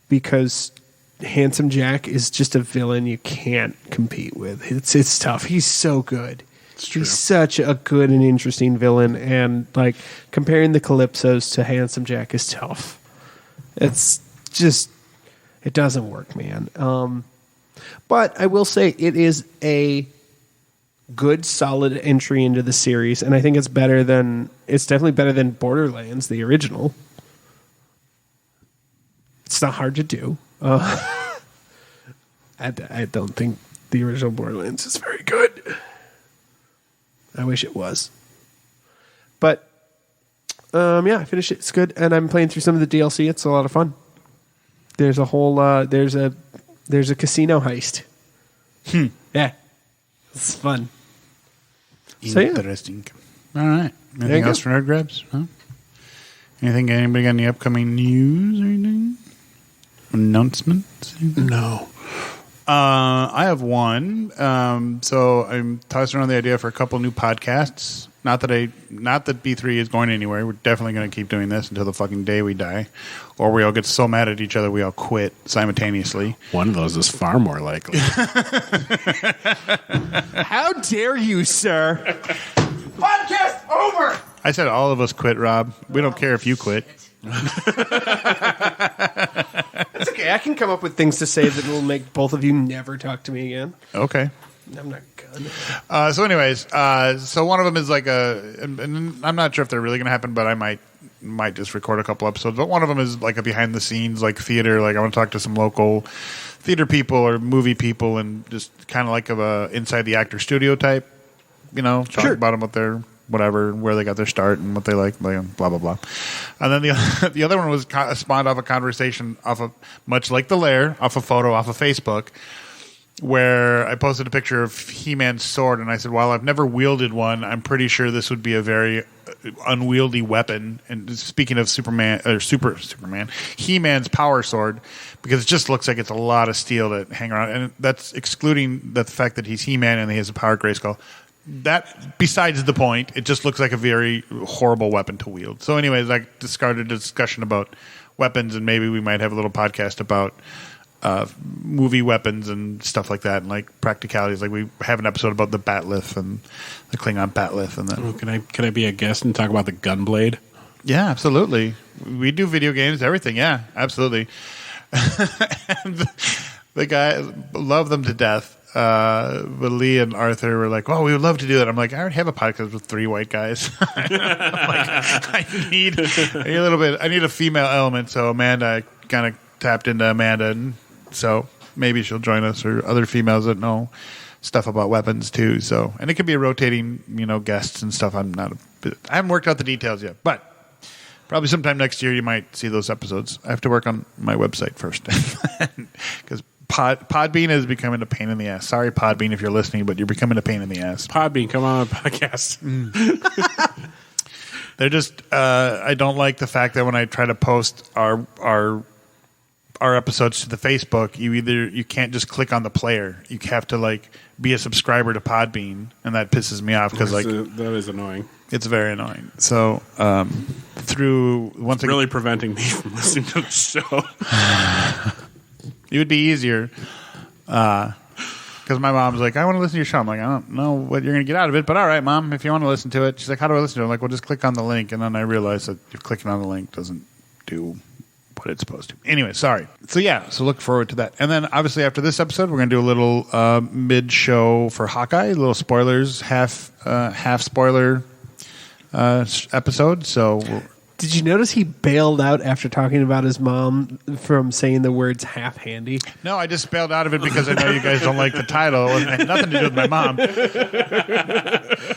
because Handsome Jack is just a villain you can't compete with. It's tough. He's so good. He's such a good and interesting villain, and like comparing the Calypsos to Handsome Jack is tough. It's just it doesn't work, man. But I will say it is a good, solid entry into the series, and I think it's definitely better than Borderlands, the original. It's not hard to do. I don't think the original Borderlands is very good. I wish it was. But, I finished it. It's good, and I'm playing through some of the DLC. It's a lot of fun. There's a whole, there's a casino heist. Yeah. It's fun. Interesting. All right. Anything else for Nerd Grabs? Huh? Anybody got any upcoming news or anything? Announcements? No. I have one. So I'm tossing around the idea for a couple new podcasts. Not that B3 is going anywhere. We're definitely going to keep doing this until the fucking day we die, or we all get so mad at each other we all quit simultaneously. One of those is far more likely. How dare you, sir? Podcast over. I said all of us quit, Rob. We don't care if you quit. It's okay. I can come up with things to say that will make both of you never talk to me again. Okay. I'm not gonna. So anyways, so one of them is like and I'm not sure if they're really going to happen, but I might just record a couple episodes. But one of them is like a behind the scenes, like theater. Like I want to talk to some local theater people or movie people and just kind of like a inside the actor studio type, talk about them, what their whatever, where they got their start and what they like, blah, blah, blah. And then the other one was spawned off a conversation off of, much like The Lair, off a photo off of Facebook, where I posted a picture of He-Man's sword, and I said, while I've never wielded one, I'm pretty sure this would be a very unwieldy weapon. And speaking of Superman, He-Man's power sword, because it just looks like it's a lot of steel to hang around, and that's excluding the fact that he's He-Man and he has a power Grayskull. That, besides the point, it just looks like a very horrible weapon to wield. So anyways, I discarded a discussion about weapons, and maybe we might have a little podcast about movie weapons and stuff like that, and like practicalities. Like we have an episode about the Batlith and the Klingon Batlith, and then can I be a guest and talk about the Gunblade? Yeah, absolutely. We do video games, everything. Yeah, absolutely. And the guy love them to death. But Lee and Arthur were like, "Oh, we would love to do that." I'm like, "I already have a podcast with 3 white guys." I need a little bit. I need a female element. So Amanda kind of tapped into Amanda, and so maybe she'll join us, or other females that know stuff about weapons too. So, and it could be a rotating, guests and stuff. I haven't worked out the details yet, but probably sometime next year you might see those episodes. I have to work on my website first because Podbean is becoming a pain in the ass. Sorry, Podbean, if you're listening, but you're becoming a pain in the ass. Podbean, come on a podcast. They're just. I don't like the fact that when I try to post our episodes to the Facebook, you can't just click on the player. You have to be a subscriber to Podbean, and that pisses me off because that is annoying. It's very annoying. So really preventing me from listening to the show. It would be easier because my mom's like, I want to listen to your show. I'm like, I don't know what you're going to get out of it, but all right, Mom, if you want to listen to it. She's like, how do I listen to it? I'm like, well, just click on the link. And then I realized that if clicking on the link doesn't do what it's supposed to. Anyway, sorry. So look forward to that. And then obviously after this episode, we're going to do a little mid-show for Hawkeye, a little spoilers, half spoiler episode. So did you notice he bailed out after talking about his mom from saying the words half handy? No, I just bailed out of it because I know you guys don't like the title. It had nothing to do with my mom.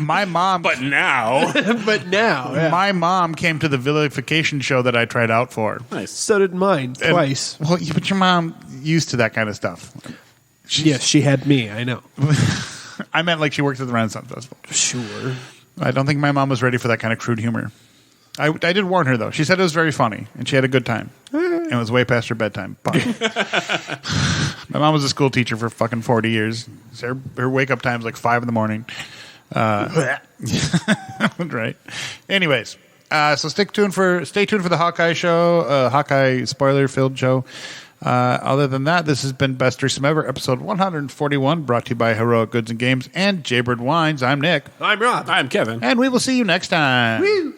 My mom. But now. Yeah. My mom came to the vilification show that I tried out for. Nice. So did mine, twice. Well, but your mom used to that kind of stuff. Yes, she had me, I know. I meant like she worked at the Renaissance Festival. Sure. I don't think my mom was ready for that kind of crude humor. I did warn her, though. She said it was very funny, and she had a good time. And it was way past her bedtime. But my mom was a school teacher for fucking 40 years. Her wake-up time's like 5 in the morning. Right. Anyways, so stay tuned for the Hawkeye show, Hawkeye spoiler-filled show. Other than that, this has been Best Threesome Ever, episode 141, brought to you by Heroic Goods and Games and Jaybird Wines. I'm Nick. I'm Rob. I'm Kevin. And we will see you next time. Woo!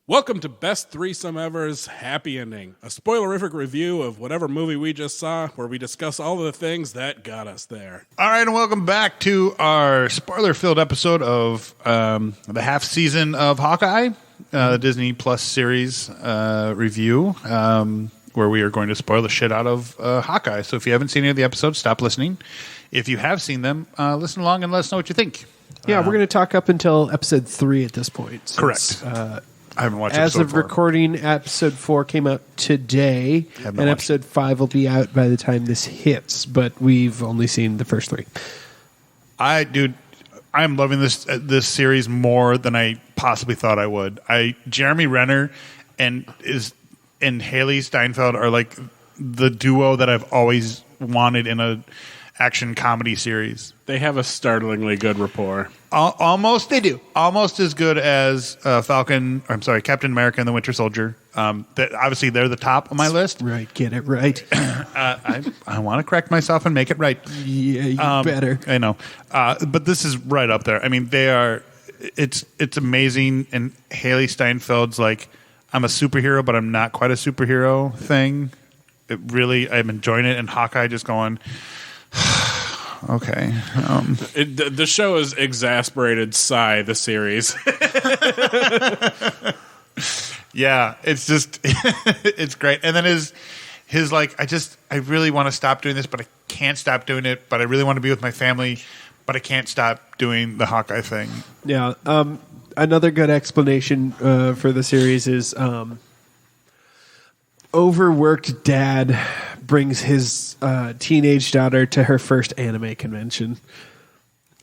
Welcome to Best Threesome Ever's Happy Ending, a spoilerific review of whatever movie we just saw, where we discuss all of the things that got us there. All right, and welcome back to our spoiler-filled episode of the half season of Hawkeye, the Disney Plus series review, where we are going to spoil the shit out of Hawkeye. So if you haven't seen any of the episodes, stop listening. If you have seen them, listen along and let us know what you think. Yeah, we're going to talk up until episode 3 at this point. Correct. I haven't watched as episode of 4. Recording, episode 4 came out today, and episode 5 will be out by the time this hits, but we've only seen the first 3. I'm loving this series more than I possibly thought I would. Jeremy Renner and Haley Steinfeld are like the duo that I've always wanted in a action comedy series. They have a startlingly good rapport. Almost, They do. almost as good as Captain America and the Winter Soldier. Obviously, they're the top of my list. Right, get it right. I want to correct myself and make it right. Yeah, you better. I know, but this is right up there. I mean, they are. It's amazing, and Haley Steinfeld's like, I'm a superhero, but I'm not quite a superhero thing. I'm enjoying it, and Hawkeye just going, okay. The show is exasperated Sigh, the series. Yeah, it's just, it's great. And then his like, I really want to stop doing this, but I can't stop doing it, but I really want to be with my family, but I can't stop doing the Hawkeye thing. Yeah. Another good explanation for the series is overworked dad brings his teenage daughter to her first anime convention.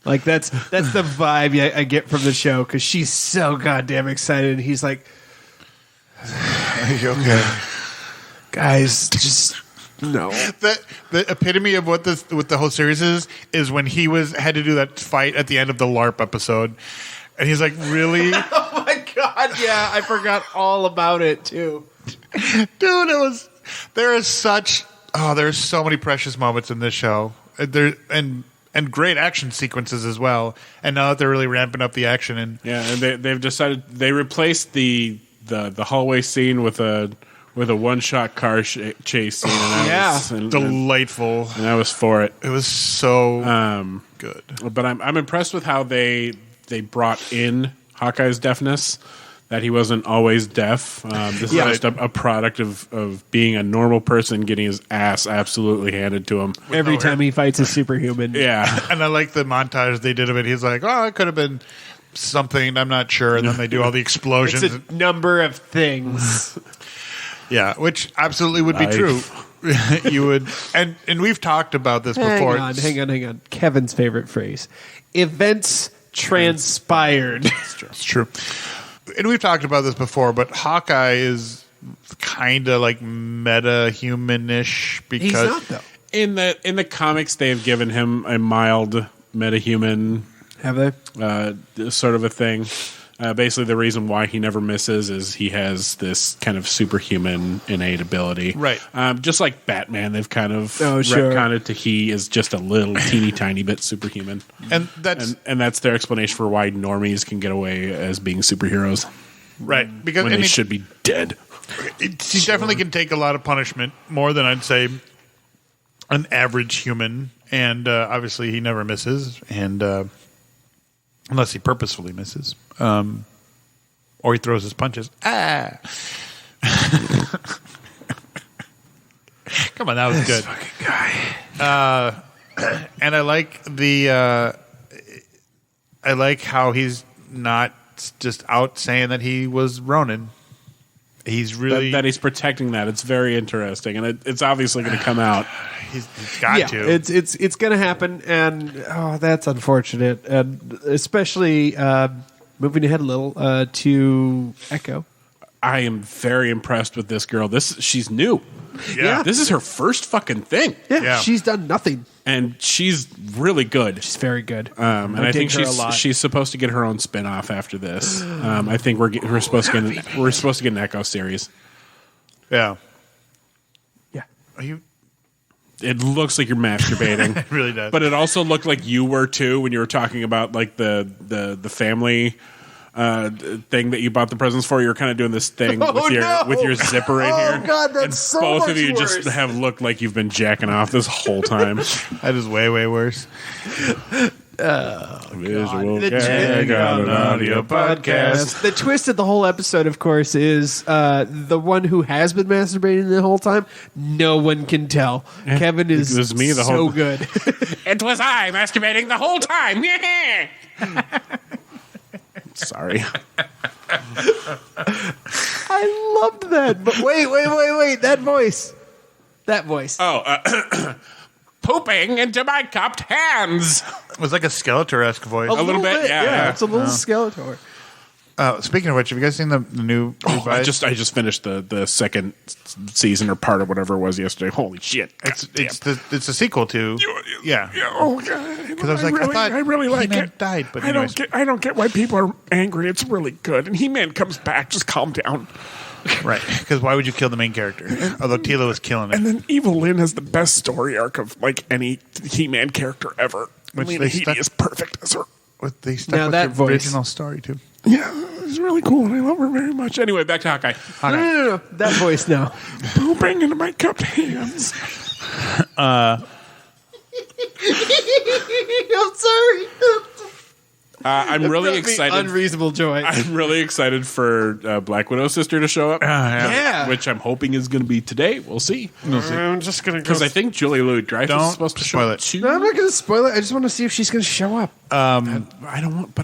Like that's the vibe I get from the show because she's so goddamn excited. And he's like, Are you okay? guys, just no. The epitome of what the whole series is when he had to do that fight at the end of the LARP episode, and he's like, really? Oh my god, yeah, I forgot all about it too. Dude, there's so many precious moments in this show. And great action sequences as well. And now that they're really ramping up the action, and they've decided they replaced the hallway scene with a one-shot car chase scene. And delightful. And I was for it. It was so good. But I'm impressed with how they brought in Hawkeye's deafness. That he wasn't always deaf. This is just a product of being a normal person getting his ass absolutely handed to him. Every time he fights a superhuman. Yeah. And I like the montage they did of it. He's like, oh, it could have been something, I'm not sure. And then they do all the explosions. It's a number of things. Yeah, which absolutely would be true. You would. And we've talked about this before. Hang on. Kevin's favorite phrase. Events transpired. It's true. And we've talked about this before, but Hawkeye is kind of like meta-human-ish because he's not though. In the comics, they've given him a mild meta-human. Have they? Sort of a thing. Basically, the reason why he never misses is he has this kind of superhuman innate ability. Right. Just like Batman, they've kind of sure. retconned to he is just a little teeny tiny bit superhuman. And that's their explanation for why normies can get away as being superheroes. Right. Because when they should be dead. He definitely can take a lot of punishment, more than I'd say an average human. And obviously he never misses, and unless he purposefully misses. Or he throws his punches. Ah! Come on, that was good. Fucking guy. And I like how he's not just out saying that he was Ronin. He's really that he's protecting that. It's very interesting, and it's obviously going to come out. He's got to. It's going to happen, and that's unfortunate, and especially moving ahead a little to Echo. I am very impressed with this girl. She's new. Yeah. This is her first fucking thing. Yeah, she's done nothing, and she's really good. She's very good, and I think she's supposed to get her own spin-off after this. I think we're supposed to get an Echo series. Yeah. Are you? It looks like you're masturbating. It really does. But it also looked like you were too when you were talking about like the family thing that you bought the presents for. You were kind of doing this thing with your zipper in here. Oh God, that's and so both much of you worse. just have looked like you've been jacking off this whole time. That is way, way worse. Visual The gag on an audio podcast. The twist of the whole episode, of course, is the one who has been masturbating the whole time. No one can tell. Kevin is It was me the so whole- good. It was I masturbating the whole time. Sorry. I loved that. But wait. That voice. Oh, pooping into my cupped hands. It was like a Skeletor-esque voice. A little bit, yeah. It's a little Skeletor. Speaking of which, have you guys seen the new? I just finished the second season or part of whatever it was yesterday. Holy shit! It's a sequel to yeah. Oh god! Because I was like, I really like it. Died, but I don't get why people are angry. It's really good, and He-Man comes back. Just calm down. Right? Because why would you kill the main character? Although Tila was killing it. And then Evil Lynn has the best story arc of like any He-Man character ever. Which Lena Headey is perfect as her. They stuck with the original story too. Yeah, it's really cool, and I love her very much. Anyway, back to Hawkeye. No. That voice now. Pooping into my cupped hands. I'm sorry. I'm really excited. Unreasonable joy. I'm really excited for Black Widow's sister to show up. Yeah. Which I'm hoping is going to be today. We'll see. I'm just going to Because I think Julia Louis-Dreyfus is supposed to show up too. No, I'm not going to spoil it. I just want to see if she's going to show up. I don't want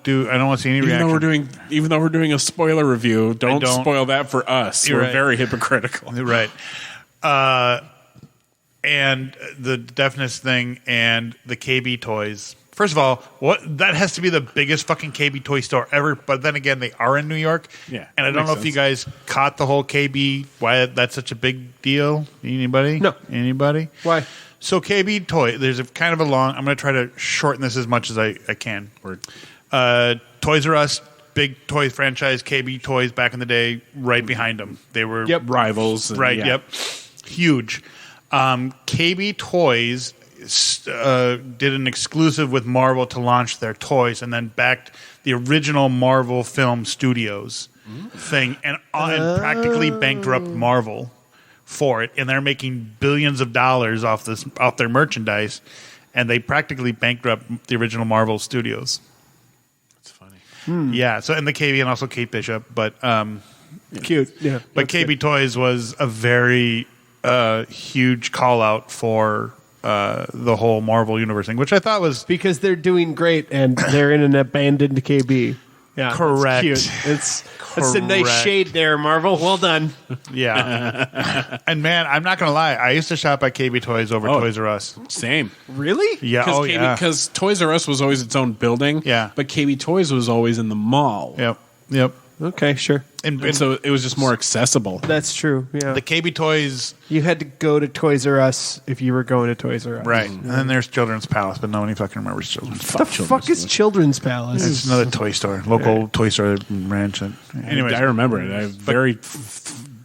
to see any reaction. Even though we're doing a spoiler review, don't spoil that for us. We're very hypocritical. Right. And the deafness thing and the KB toys. First of all, that has to be the biggest fucking KB toy store ever. But then again, they are in New York. Yeah, and I don't know if you guys caught the whole KB. Why that's such a big deal? Anybody? No. Anybody? Why? So KB toy. There's a kind of a long. I'm going to try to shorten this as much as I can. Toys R Us, big toy franchise. KB toys back in the day, right behind them. They were rivals. Right. Yep. Huge. KB Toys did an exclusive with Marvel to launch their toys, and then backed the original Marvel Film Studios thing, and practically bankrupt Marvel for it. And they're making billions of dollars off their merchandise, and they practically bankrupt the original Marvel Studios. That's funny. Yeah. So and the KB and also Kate Bishop, but cute. Yeah. But KB good. Toys was a very huge call out for the whole Marvel universe thing, which I thought was because they're doing great and they're in an abandoned KB. Yeah, correct. It's cute. It's a nice shade there, Marvel. Well done. Yeah. And man, I'm not gonna lie, I used to shop at KB Toys over Toys R Us. Same. Really? Yeah. Because Toys R Us was always its own building. Yeah. But KB Toys was always in the mall. Yep. Okay, sure. And so it was just more accessible. That's true. Yeah. The KB Toys. You had to go to Toys R Us if you were going to Toys R Us. Right. And then there's Children's Palace, but nobody fucking remembers Children's Palace. The fuck is Children's Palace? It's another toy store. Local toy store ranch. Anyway, I remember it.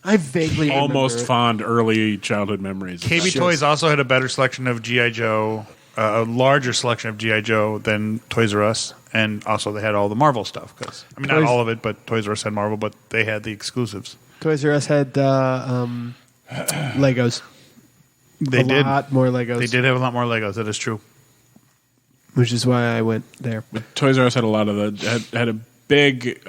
I vaguely almost fond early childhood memories. KB Toys also had a better selection of G.I. Joe, a larger selection of G.I. Joe than Toys R Us. And also they had all the Marvel stuff. Not all of it, but Toys R Us had Marvel, but they had the exclusives. Toys R Us had Legos. They did. A lot more Legos. They did have a lot more Legos. That is true. Which is why I went there. But Toys R Us had a lot of had a big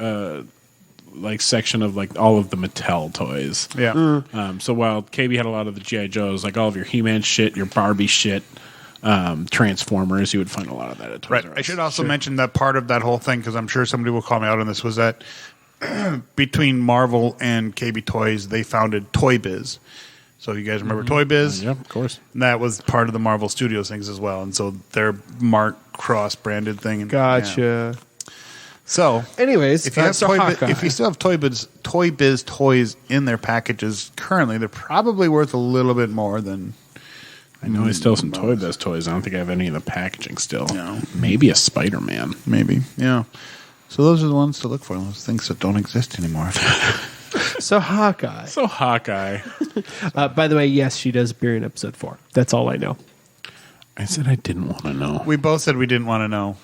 section of all of the Mattel toys. Yeah. So while KB had a lot of the G.I. Joes, all of your He-Man shit, your Barbie shit, Transformers, you would find a lot of that at Toys R Us. I should also mention that part of that whole thing, because I'm sure somebody will call me out on this, was that between Marvel and KB Toys, they founded Toy Biz. So you guys remember Toy Biz? Yeah, of course. And that was part of the Marvel Studios things as well. And so their Mark cross-branded thing. And, gotcha. Yeah. So, anyways, if you still have Toy Biz toys in their packages currently, they're probably worth a little bit more than... I know I still have some Toy Biz toys. I don't think I have any of the packaging still. No. Maybe a Spider-Man. Maybe, yeah. So those are the ones to look for. Those things that don't exist anymore. So Hawkeye. By the way, yes, she does appear in episode 4. That's all I know. I said I didn't want to know. We both said we didn't want to know.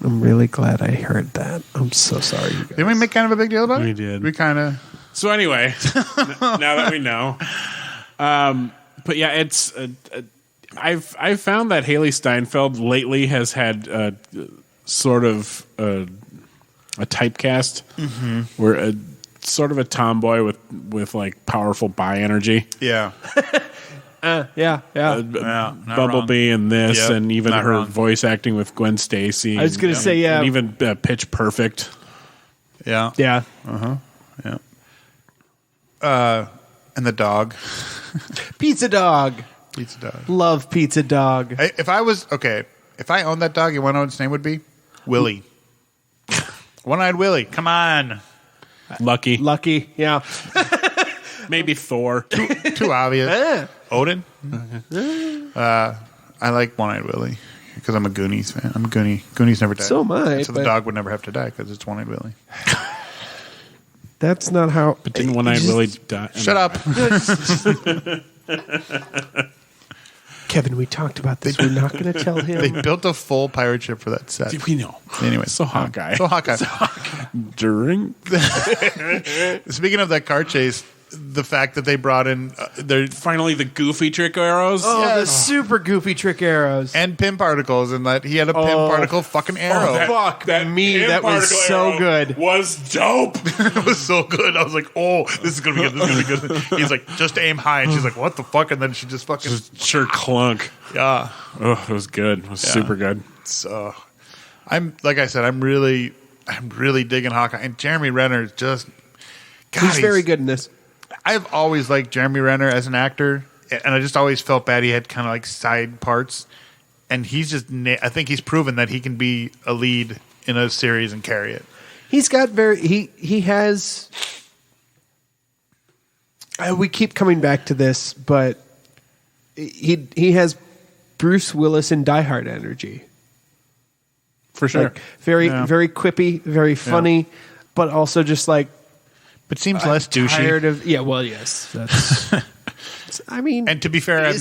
I'm really glad I heard that. I'm so sorry, you guys. Didn't we make kind of a big deal about it? We did. We kind of... So anyway, now that we know... but yeah, it's I've found that Haley Steinfeld lately has had sort of a typecast where sort of a tomboy with powerful bi energy. Yeah. Bumblebee and this, and even her voice acting with Gwen Stacy. I was going to say, yeah, and even Pitch Perfect. Yeah. Yeah. And the dog. Pizza Dog. Pizza Dog. Love Pizza Dog. If I was If I owned that dog, you want to know what its name would be? Willie. One-eyed Willie. Come on. Lucky. Yeah. Maybe Thor. Too obvious. Odin. I like One-eyed Willie because I'm a Goonies fan. I'm a Goonie. Goonies never died. So am I. So the dog would never have to die because it's One-eyed Willie. That's not how. But didn't One-eyed Willie die? Shut up. Kevin, we talked about this. We're not going to tell him. They built a full pirate ship for that set. We know. Anyway, So Hawkeye. Drink. Speaking of that car chase, the fact that they brought in Finally the goofy trick arrows. the super goofy trick arrows. and pin particles, and that he had a pin particle fucking arrow. Fuck me, that was so good. Was dope. It was so good. I was like, "Oh, this is gonna be good. This is gonna be good." He's like, "Just aim high," and she's like, "What the fuck?" And then she just fucking Sure clunk. yeah. Oh, it was good. It was super good. So, I'm like I said, I'm really digging Hawkeye, and Jeremy Renner is just. God, He's very good in this. I've always liked Jeremy Renner as an actor, and I just always felt bad he had kind of like side parts. And he's just, I think he's proven that he can be a lead in a series and carry it. He's got he has. We keep coming back to this, but he has Bruce Willis and Die Hard energy. For sure. Like, very quippy, very funny, but also just like. But seems less douchey. Tired of yes. That's. I mean, And to be fair,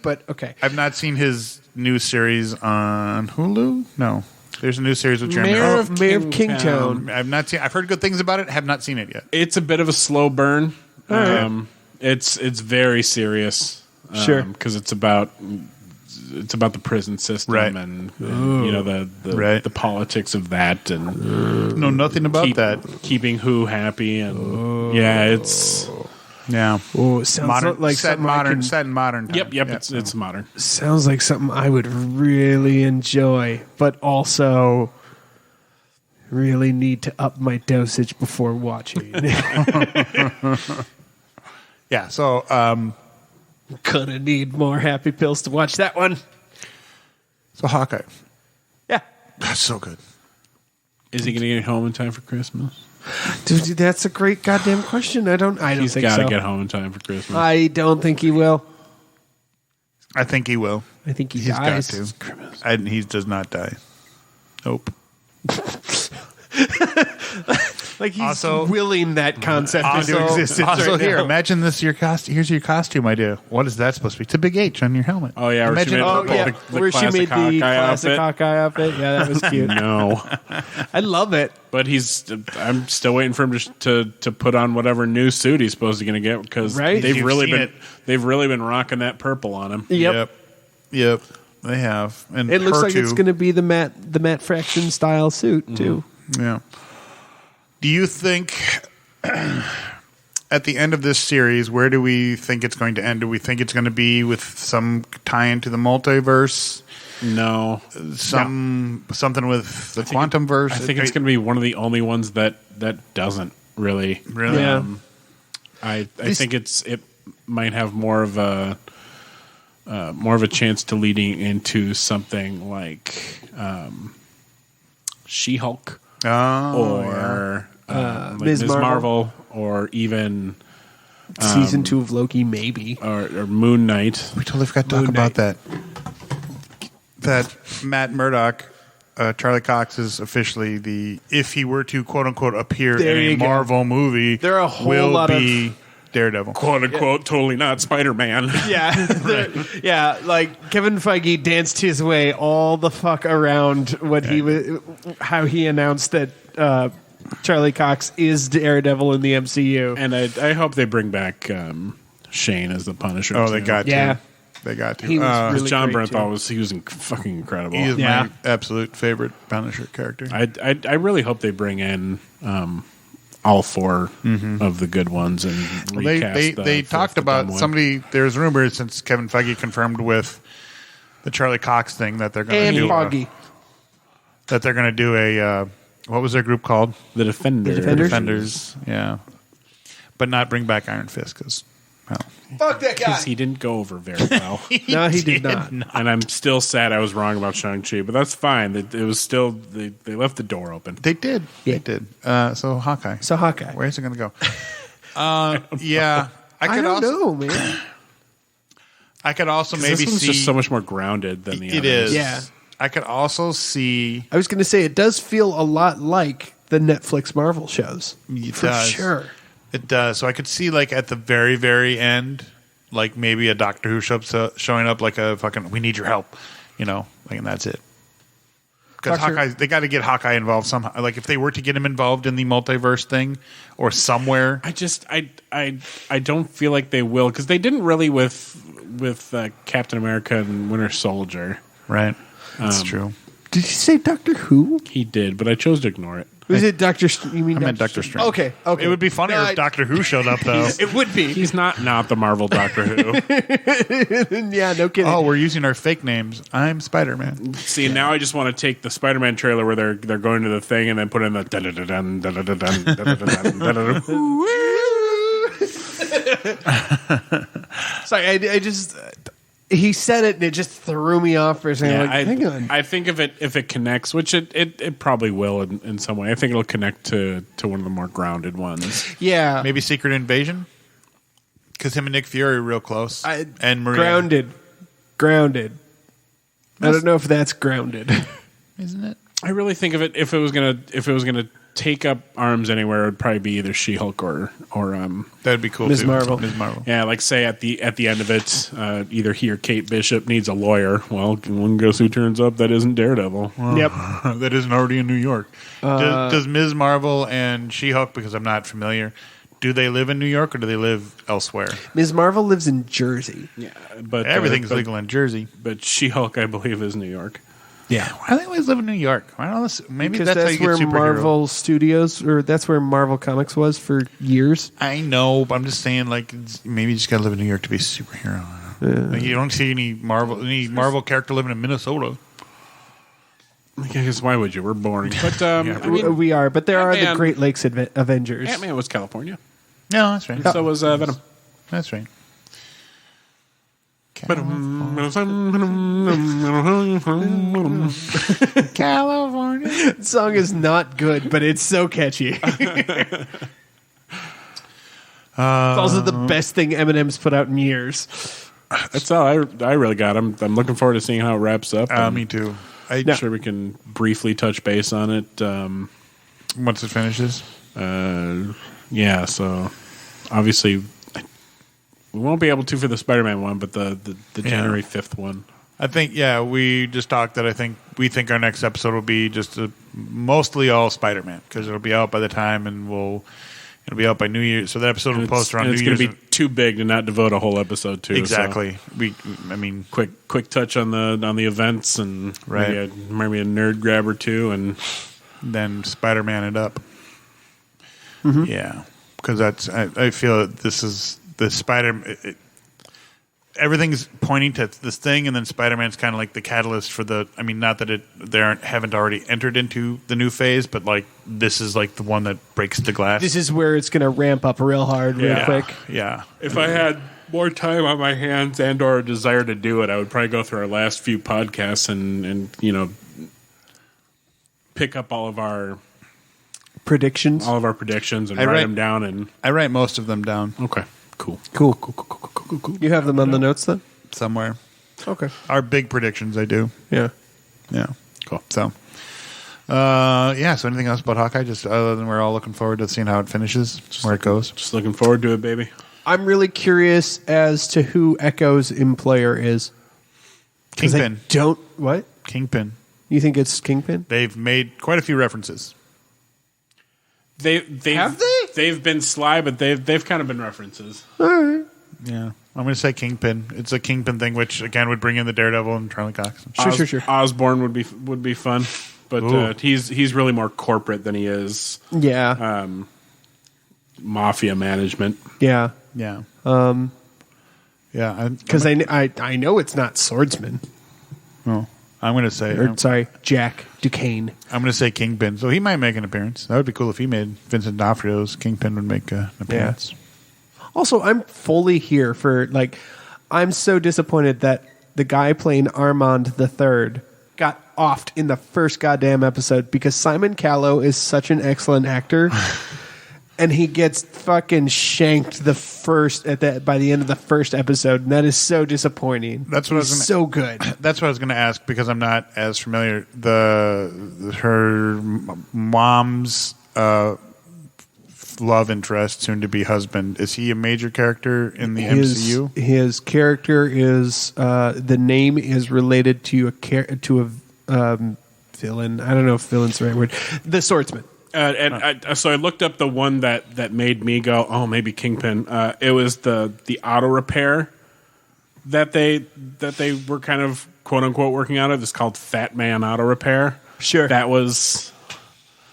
But okay. I've not seen his new series on Hulu. No, there's a new series with Jeremy Mayor Renner. of Kingstown. I've not seen. I've heard good things about it. Have not seen it yet. It's a bit of a slow burn. right. It's very serious. Sure. Because it's about the prison system Right. and the politics of that and Know nothing about that. keeping who happy and it's Yeah. Oh, it sounds Modern, like set something I modern, can- set in modern. Time. yep it's modern. Sounds like something I would really enjoy, but also really need to up my dosage before watching. Yeah. So, Gonna need more happy pills to watch that one. so Hawkeye. Yeah. That's so good. Is he going to get home in time for Christmas? Dude, that's a great goddamn question. I don't He's think got to so. get home in time for Christmas. I don't think he will. I think he will. I think he He's dies. got to. And he does not die. Nope. Like he's Also- willing that concept into existence. Also right here, now. imagine this. Here's your costume idea. What is that supposed to be? It's a big H on your helmet. Oh, yeah, where she Imagine. made Oh the- yeah, the where she classic made the Hawkeye classic outfit. Hawkeye outfit. Yeah, that was cute. No, I love it. but I'm still waiting for him to put on whatever new suit he's supposed to get because Right? they've You've really seen been it. they've really been rocking that purple on him. Yep. Yep. They have. And It looks her like it's too. going to be the Matt Fraction style suit too. Yeah. Do you think at the end of this series, where do we think it's going to end? Do we think it's going to be with some tie into the multiverse? No, Something with the quantum verse? I think it's going to be one of the only ones that doesn't really. Really? Yeah. I think it might have more of a chance to leading into something like She-Hulk or like Ms. Ms. Marvel or even Season 2 of Loki, maybe. or Moon Knight. We totally forgot to talk about that. That Matt Murdock, Charlie Cox, is officially if he were to quote unquote appear There in you a go. Marvel movie, There are a whole will lot of- be Daredevil. "Quote unquote," totally not Spider-Man. Yeah, yeah. Like Kevin Feige danced his way all the fuck around what he was, how he announced that Charlie Cox is Daredevil in the MCU. And I hope they bring back Shane as the Punisher. Oh, they too. got Yeah. to. They got to. He was really John great, Bernthal too. was fucking incredible. He is Yeah. my absolute favorite Punisher character. I really hope they bring in all four of the good ones and recast. They the talked fifth about dumb one. somebody. There's rumors since Kevin Feige confirmed with the Charlie Cox thing that they're going And to do Foggy. that they're going to do a what was their group called? the Defenders. The Defenders? Defenders. Yeah, but not bring back Iron Fist because Fuck that guy. He didn't go over very well. No, he did not. And I'm still sad I was wrong about Shang-Chi, but that's fine. It was still they left the door open. They did. Yeah. They did. So Hawkeye. Where's it going to go? Yeah. I don't know, man. I could also maybe this one's see. just so much more grounded than the It others. is. Yeah. I could also see. I was going to say it does feel a lot like the Netflix Marvel shows. It For does. sure. It does. So I could see like at the very, very end, like maybe a Doctor Who showing up like a fucking, we need your help, like, and that's it. Because Hawkeye, they got to get Hawkeye involved somehow. Like if they were to get him involved in the multiverse thing or somewhere. I don't feel like they will because they didn't really with Captain America and Winter Soldier. Right. That's true. Did you say Doctor Who? He did, but I chose to ignore it. Was it Doctor? You mean I meant Doctor Strange. Okay. It would be funnier if Doctor Who showed up though. It would be. He's not the Marvel Doctor Who. Yeah, no kidding. Oh, we're using our fake names. I'm Spider-Man. See, now I just want to take the Spider-Man trailer where they're going to the thing and then put in the dun-dun-dun, dun-dun-dun, dun-dun-dun, dun-dun-dun. Sorry, I just he said it and it just threw me off for a second. Yeah, hang on. I think if it connects, which it probably will in some way. I think it'll connect to one of the more grounded ones. Yeah, Maybe Secret Invasion? Because him and Nick Fury are real close. And Maria. Grounded. I don't know if that's grounded. Isn't it? I really think of it if it was gonna take up arms anywhere, it would probably be either She-Hulk or That'd be cool Ms. too. Marvel. Ms. Marvel. yeah, like say at the end of it, either he or Kate Bishop needs a lawyer. Well, one guess who turns up that isn't Daredevil. Yep. That isn't already in New York. Does Ms. Marvel and She-Hulk, because I'm not familiar, do they live in New York or do they live elsewhere? Ms. Marvel lives in Jersey. Yeah, but Everything's legal in Jersey. But She-Hulk, I believe, is New York. Yeah. Why do they always live in New York? Why don't maybe Because that's how that's you where get superhero. Marvel Studios, or that's where Marvel Comics was for years. I know, but I'm just saying, like, maybe you just got to live in New York to be a superhero. Like, you don't see any Marvel character living in Minnesota. I guess why would you? We're boring. But I mean, We are, but there are the Ant-Man- Great Lakes Avengers. Ant-Man was California. No, that's right. So was Venom. That's right. California. The song is not good, but it's so catchy. It's also the best thing Eminem's put out in years. That's all I really got. I'm looking forward to seeing how it wraps up. Me too. I'm sure we can briefly touch base on it. Once it finishes. Yeah, so obviously we won't be able to for the Spider-Man one, but the January 5th one. I think, we just talked that we think our next episode will be just mostly all Spider-Man because it'll be out by the time and it'll be out by New Year's. So that episode will post around New Year's. It's going to be too big to not devote a whole episode to. Exactly. So. Quick touch on the events and right. maybe a nerd grab or two and then Spider-Man it up. Mm-hmm. Yeah, because I feel that this is the Spider. Everything's pointing to this thing, and then Spider-Man's kind of like the catalyst for the. I mean, not that haven't already entered into the new phase, but like this is like the one that breaks the glass. This is where it's going to ramp up real hard, real quick. Yeah. If I had more time on my hands and or a desire to do it, I would probably go through our last few podcasts and pick up all of our predictions and write them down. And I write most of them down. Okay. Cool. You have them on the notes then? Somewhere. Okay. Our big predictions, I do. Yeah. Yeah. Cool. So, so anything else about Hawkeye? Just other than we're all looking forward to seeing how it finishes, where it goes. Just looking forward to it, baby. I'm really curious as to who Echo's employer is. Kingpin. What? Kingpin. You think it's Kingpin? They've made quite a few references. Have they? They've been sly, but they've kind of been references. All right. Yeah, I'm going to say Kingpin. It's a Kingpin thing, which again would bring in the Daredevil and Charlie Cox. Sure. Osborn would be fun, but he's really more corporate than he is. Yeah. Mafia management. Yeah. Yeah. Because I know it's not Swordsman. No. I'm going to say... Jack Duquesne. I'm going to say Kingpin. So he might make an appearance. That would be cool if he made Vincent D'Onofrio's Kingpin would make an appearance. Also, I'm fully here for, like, I'm so disappointed that the guy playing Armand the Third got offed in the first goddamn episode because Simon Callow is such an excellent actor. And he gets fucking shanked by the end of the first episode, and that is so disappointing. That's what He's so good. That's what I was going to ask because I'm not as familiar. Her mom's love interest, soon to be husband, is he a major character in the MCU? His character is the name is related to a villain. I don't know if villain's the right word. The Swordsman. So I looked up the one that made me go, oh, maybe Kingpin. It was the auto repair that they were kind of quote unquote working out of. It's called Fat Man Auto Repair. Sure, that's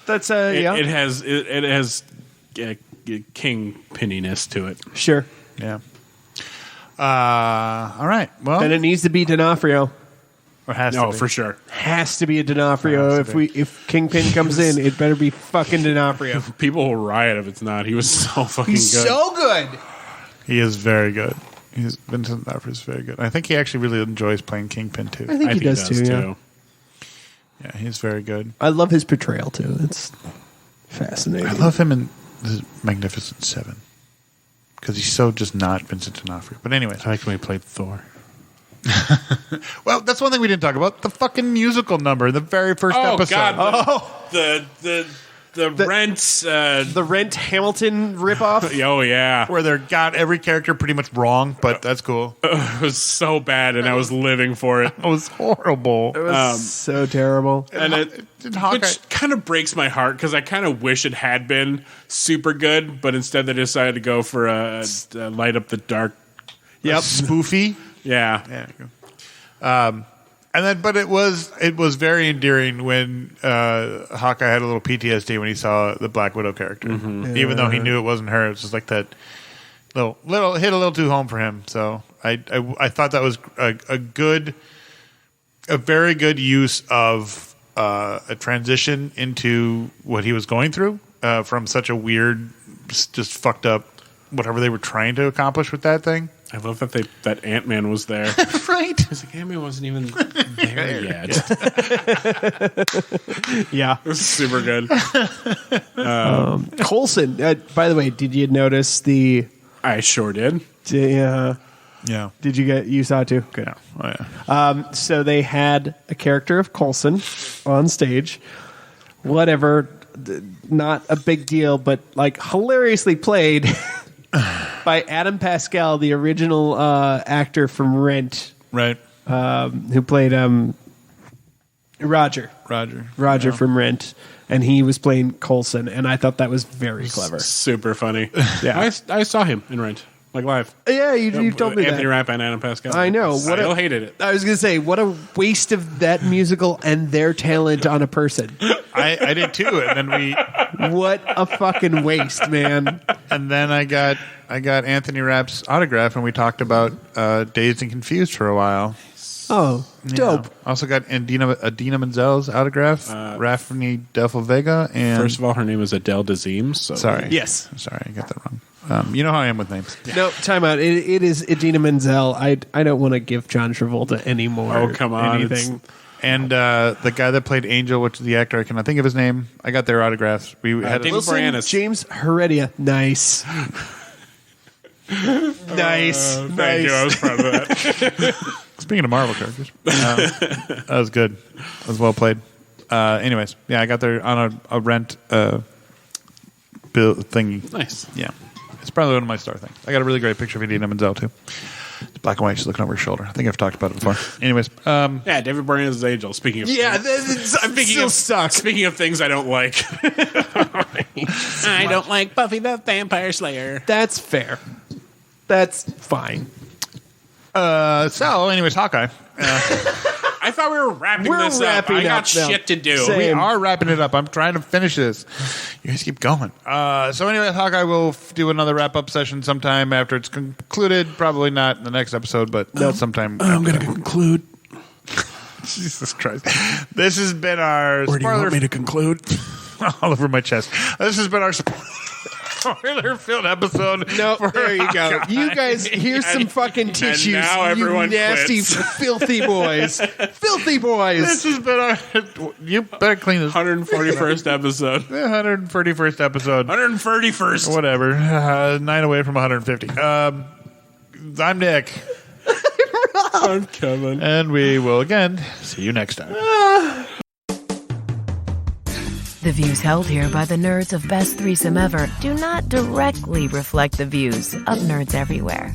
yeah. It has Kingpinniness to it. Sure, yeah. All right. Well, then it needs to be D'Onofrio. For sure. Has to be a D'Onofrio. If Kingpin comes in, it better be fucking D'Onofrio. People will riot if it's not. He was so fucking He's good. so good. He is very good. Vincent D'Onofrio is very good. I think he actually really enjoys playing Kingpin too. I think he does too. Yeah. Yeah, he's very good. I love his portrayal too. It's fascinating. I love him in the Magnificent Seven because he's so just not Vincent D'Onofrio. But anyway, I like when he played Thor. Well, that's one thing we didn't talk about. The fucking musical number in the very first episode. God, the Rent Hamilton ripoff. Oh yeah, where they got every character pretty much wrong, but that's cool. It was so bad, and I was living for it. It was horrible. It was so terrible, and which kind of breaks my heart because I kind of wish it had been super good, but instead they decided to go for a light up the dark. Yep, spoofy. Yeah. And then, but it was very endearing when Hawkeye had a little PTSD when he saw the Black Widow character, even though he knew it wasn't her. It's just like that little hit a little too home for him. So I thought that was a very good use of a transition into what he was going through from such a weird, just fucked up whatever they were trying to accomplish with that thing. I love that Ant-Man was there. Right. It's like Ant-Man wasn't even there yet. Yeah. It was super good. Coulson, by the way, did you notice the... I sure did. Yeah. Did you saw it too? Good. Yeah. Oh, yeah. So they had a character of Coulson on stage. Whatever. Not a big deal, but like hilariously played... by Adam Pascal, the original actor from Rent, right? Who played Roger from Rent, and he was playing Coulson, and I thought that was very clever, super funny. Yeah, I saw him in Rent, like live. Yeah, you told me Anthony that. Rapp and Adam Pascal. I know. I still hated it. I was gonna say, what a waste of that musical and their talent on a person. I did too, and then what a fucking waste, man. And then I got Anthony Rapp's autograph, and we talked about Dazed and Confused for a while. Oh, dope. Yeah. Also got Adina Menzel's autograph, Rafni Delfo Vega, and first of all, her name is Adele Dazeem. So sorry, yes, sorry, I got that wrong. You know how I am with names. Yeah. No, time out. It is Idina Menzel. I don't want to give John Travolta any more. Oh, come on. Anything. And the guy that played Angel, which is the actor, I cannot think of his name. I got their autographs. We had James Heredia. Nice. Nice. Thank you. I was proud of that. Speaking of Marvel characters, that was good. That was well played. Anyways, yeah, I got there on a Rent bill thingy. Nice. Yeah. It's probably one of my star things. I got a really great picture of Idina Menzel, too. It's black and white. She's looking over her shoulder. I think I've talked about it before. Anyways. Yeah, David Boreanaz's Angel. Speaking of Speaking of things I don't like. I don't like Buffy the Vampire Slayer. That's fair. That's fine. So, anyways, Hawkeye. I thought we were wrapping this up. I got shit to do. We are wrapping it up. I'm trying to finish this. You guys keep going. So anyway, Hawkeye will do another wrap-up session sometime after it's concluded. Probably not in the next episode, but sometime. I'm going to conclude. Jesus Christ. This has been our... Where do you want me to conclude? All over my chest. This has been our... spoiler-filled episode. No, there you go. You guys, here's some fucking tissues. now you everyone nasty, quits. filthy boys. Filthy boys. This has been you better clean this. 141st episode. 131st episode. 131st. Whatever. 9 away from 150. I'm Nick. I'm Kevin. And we will again see you next time. The views held here by the nerds of Best Threesome Ever do not directly reflect the views of nerds everywhere.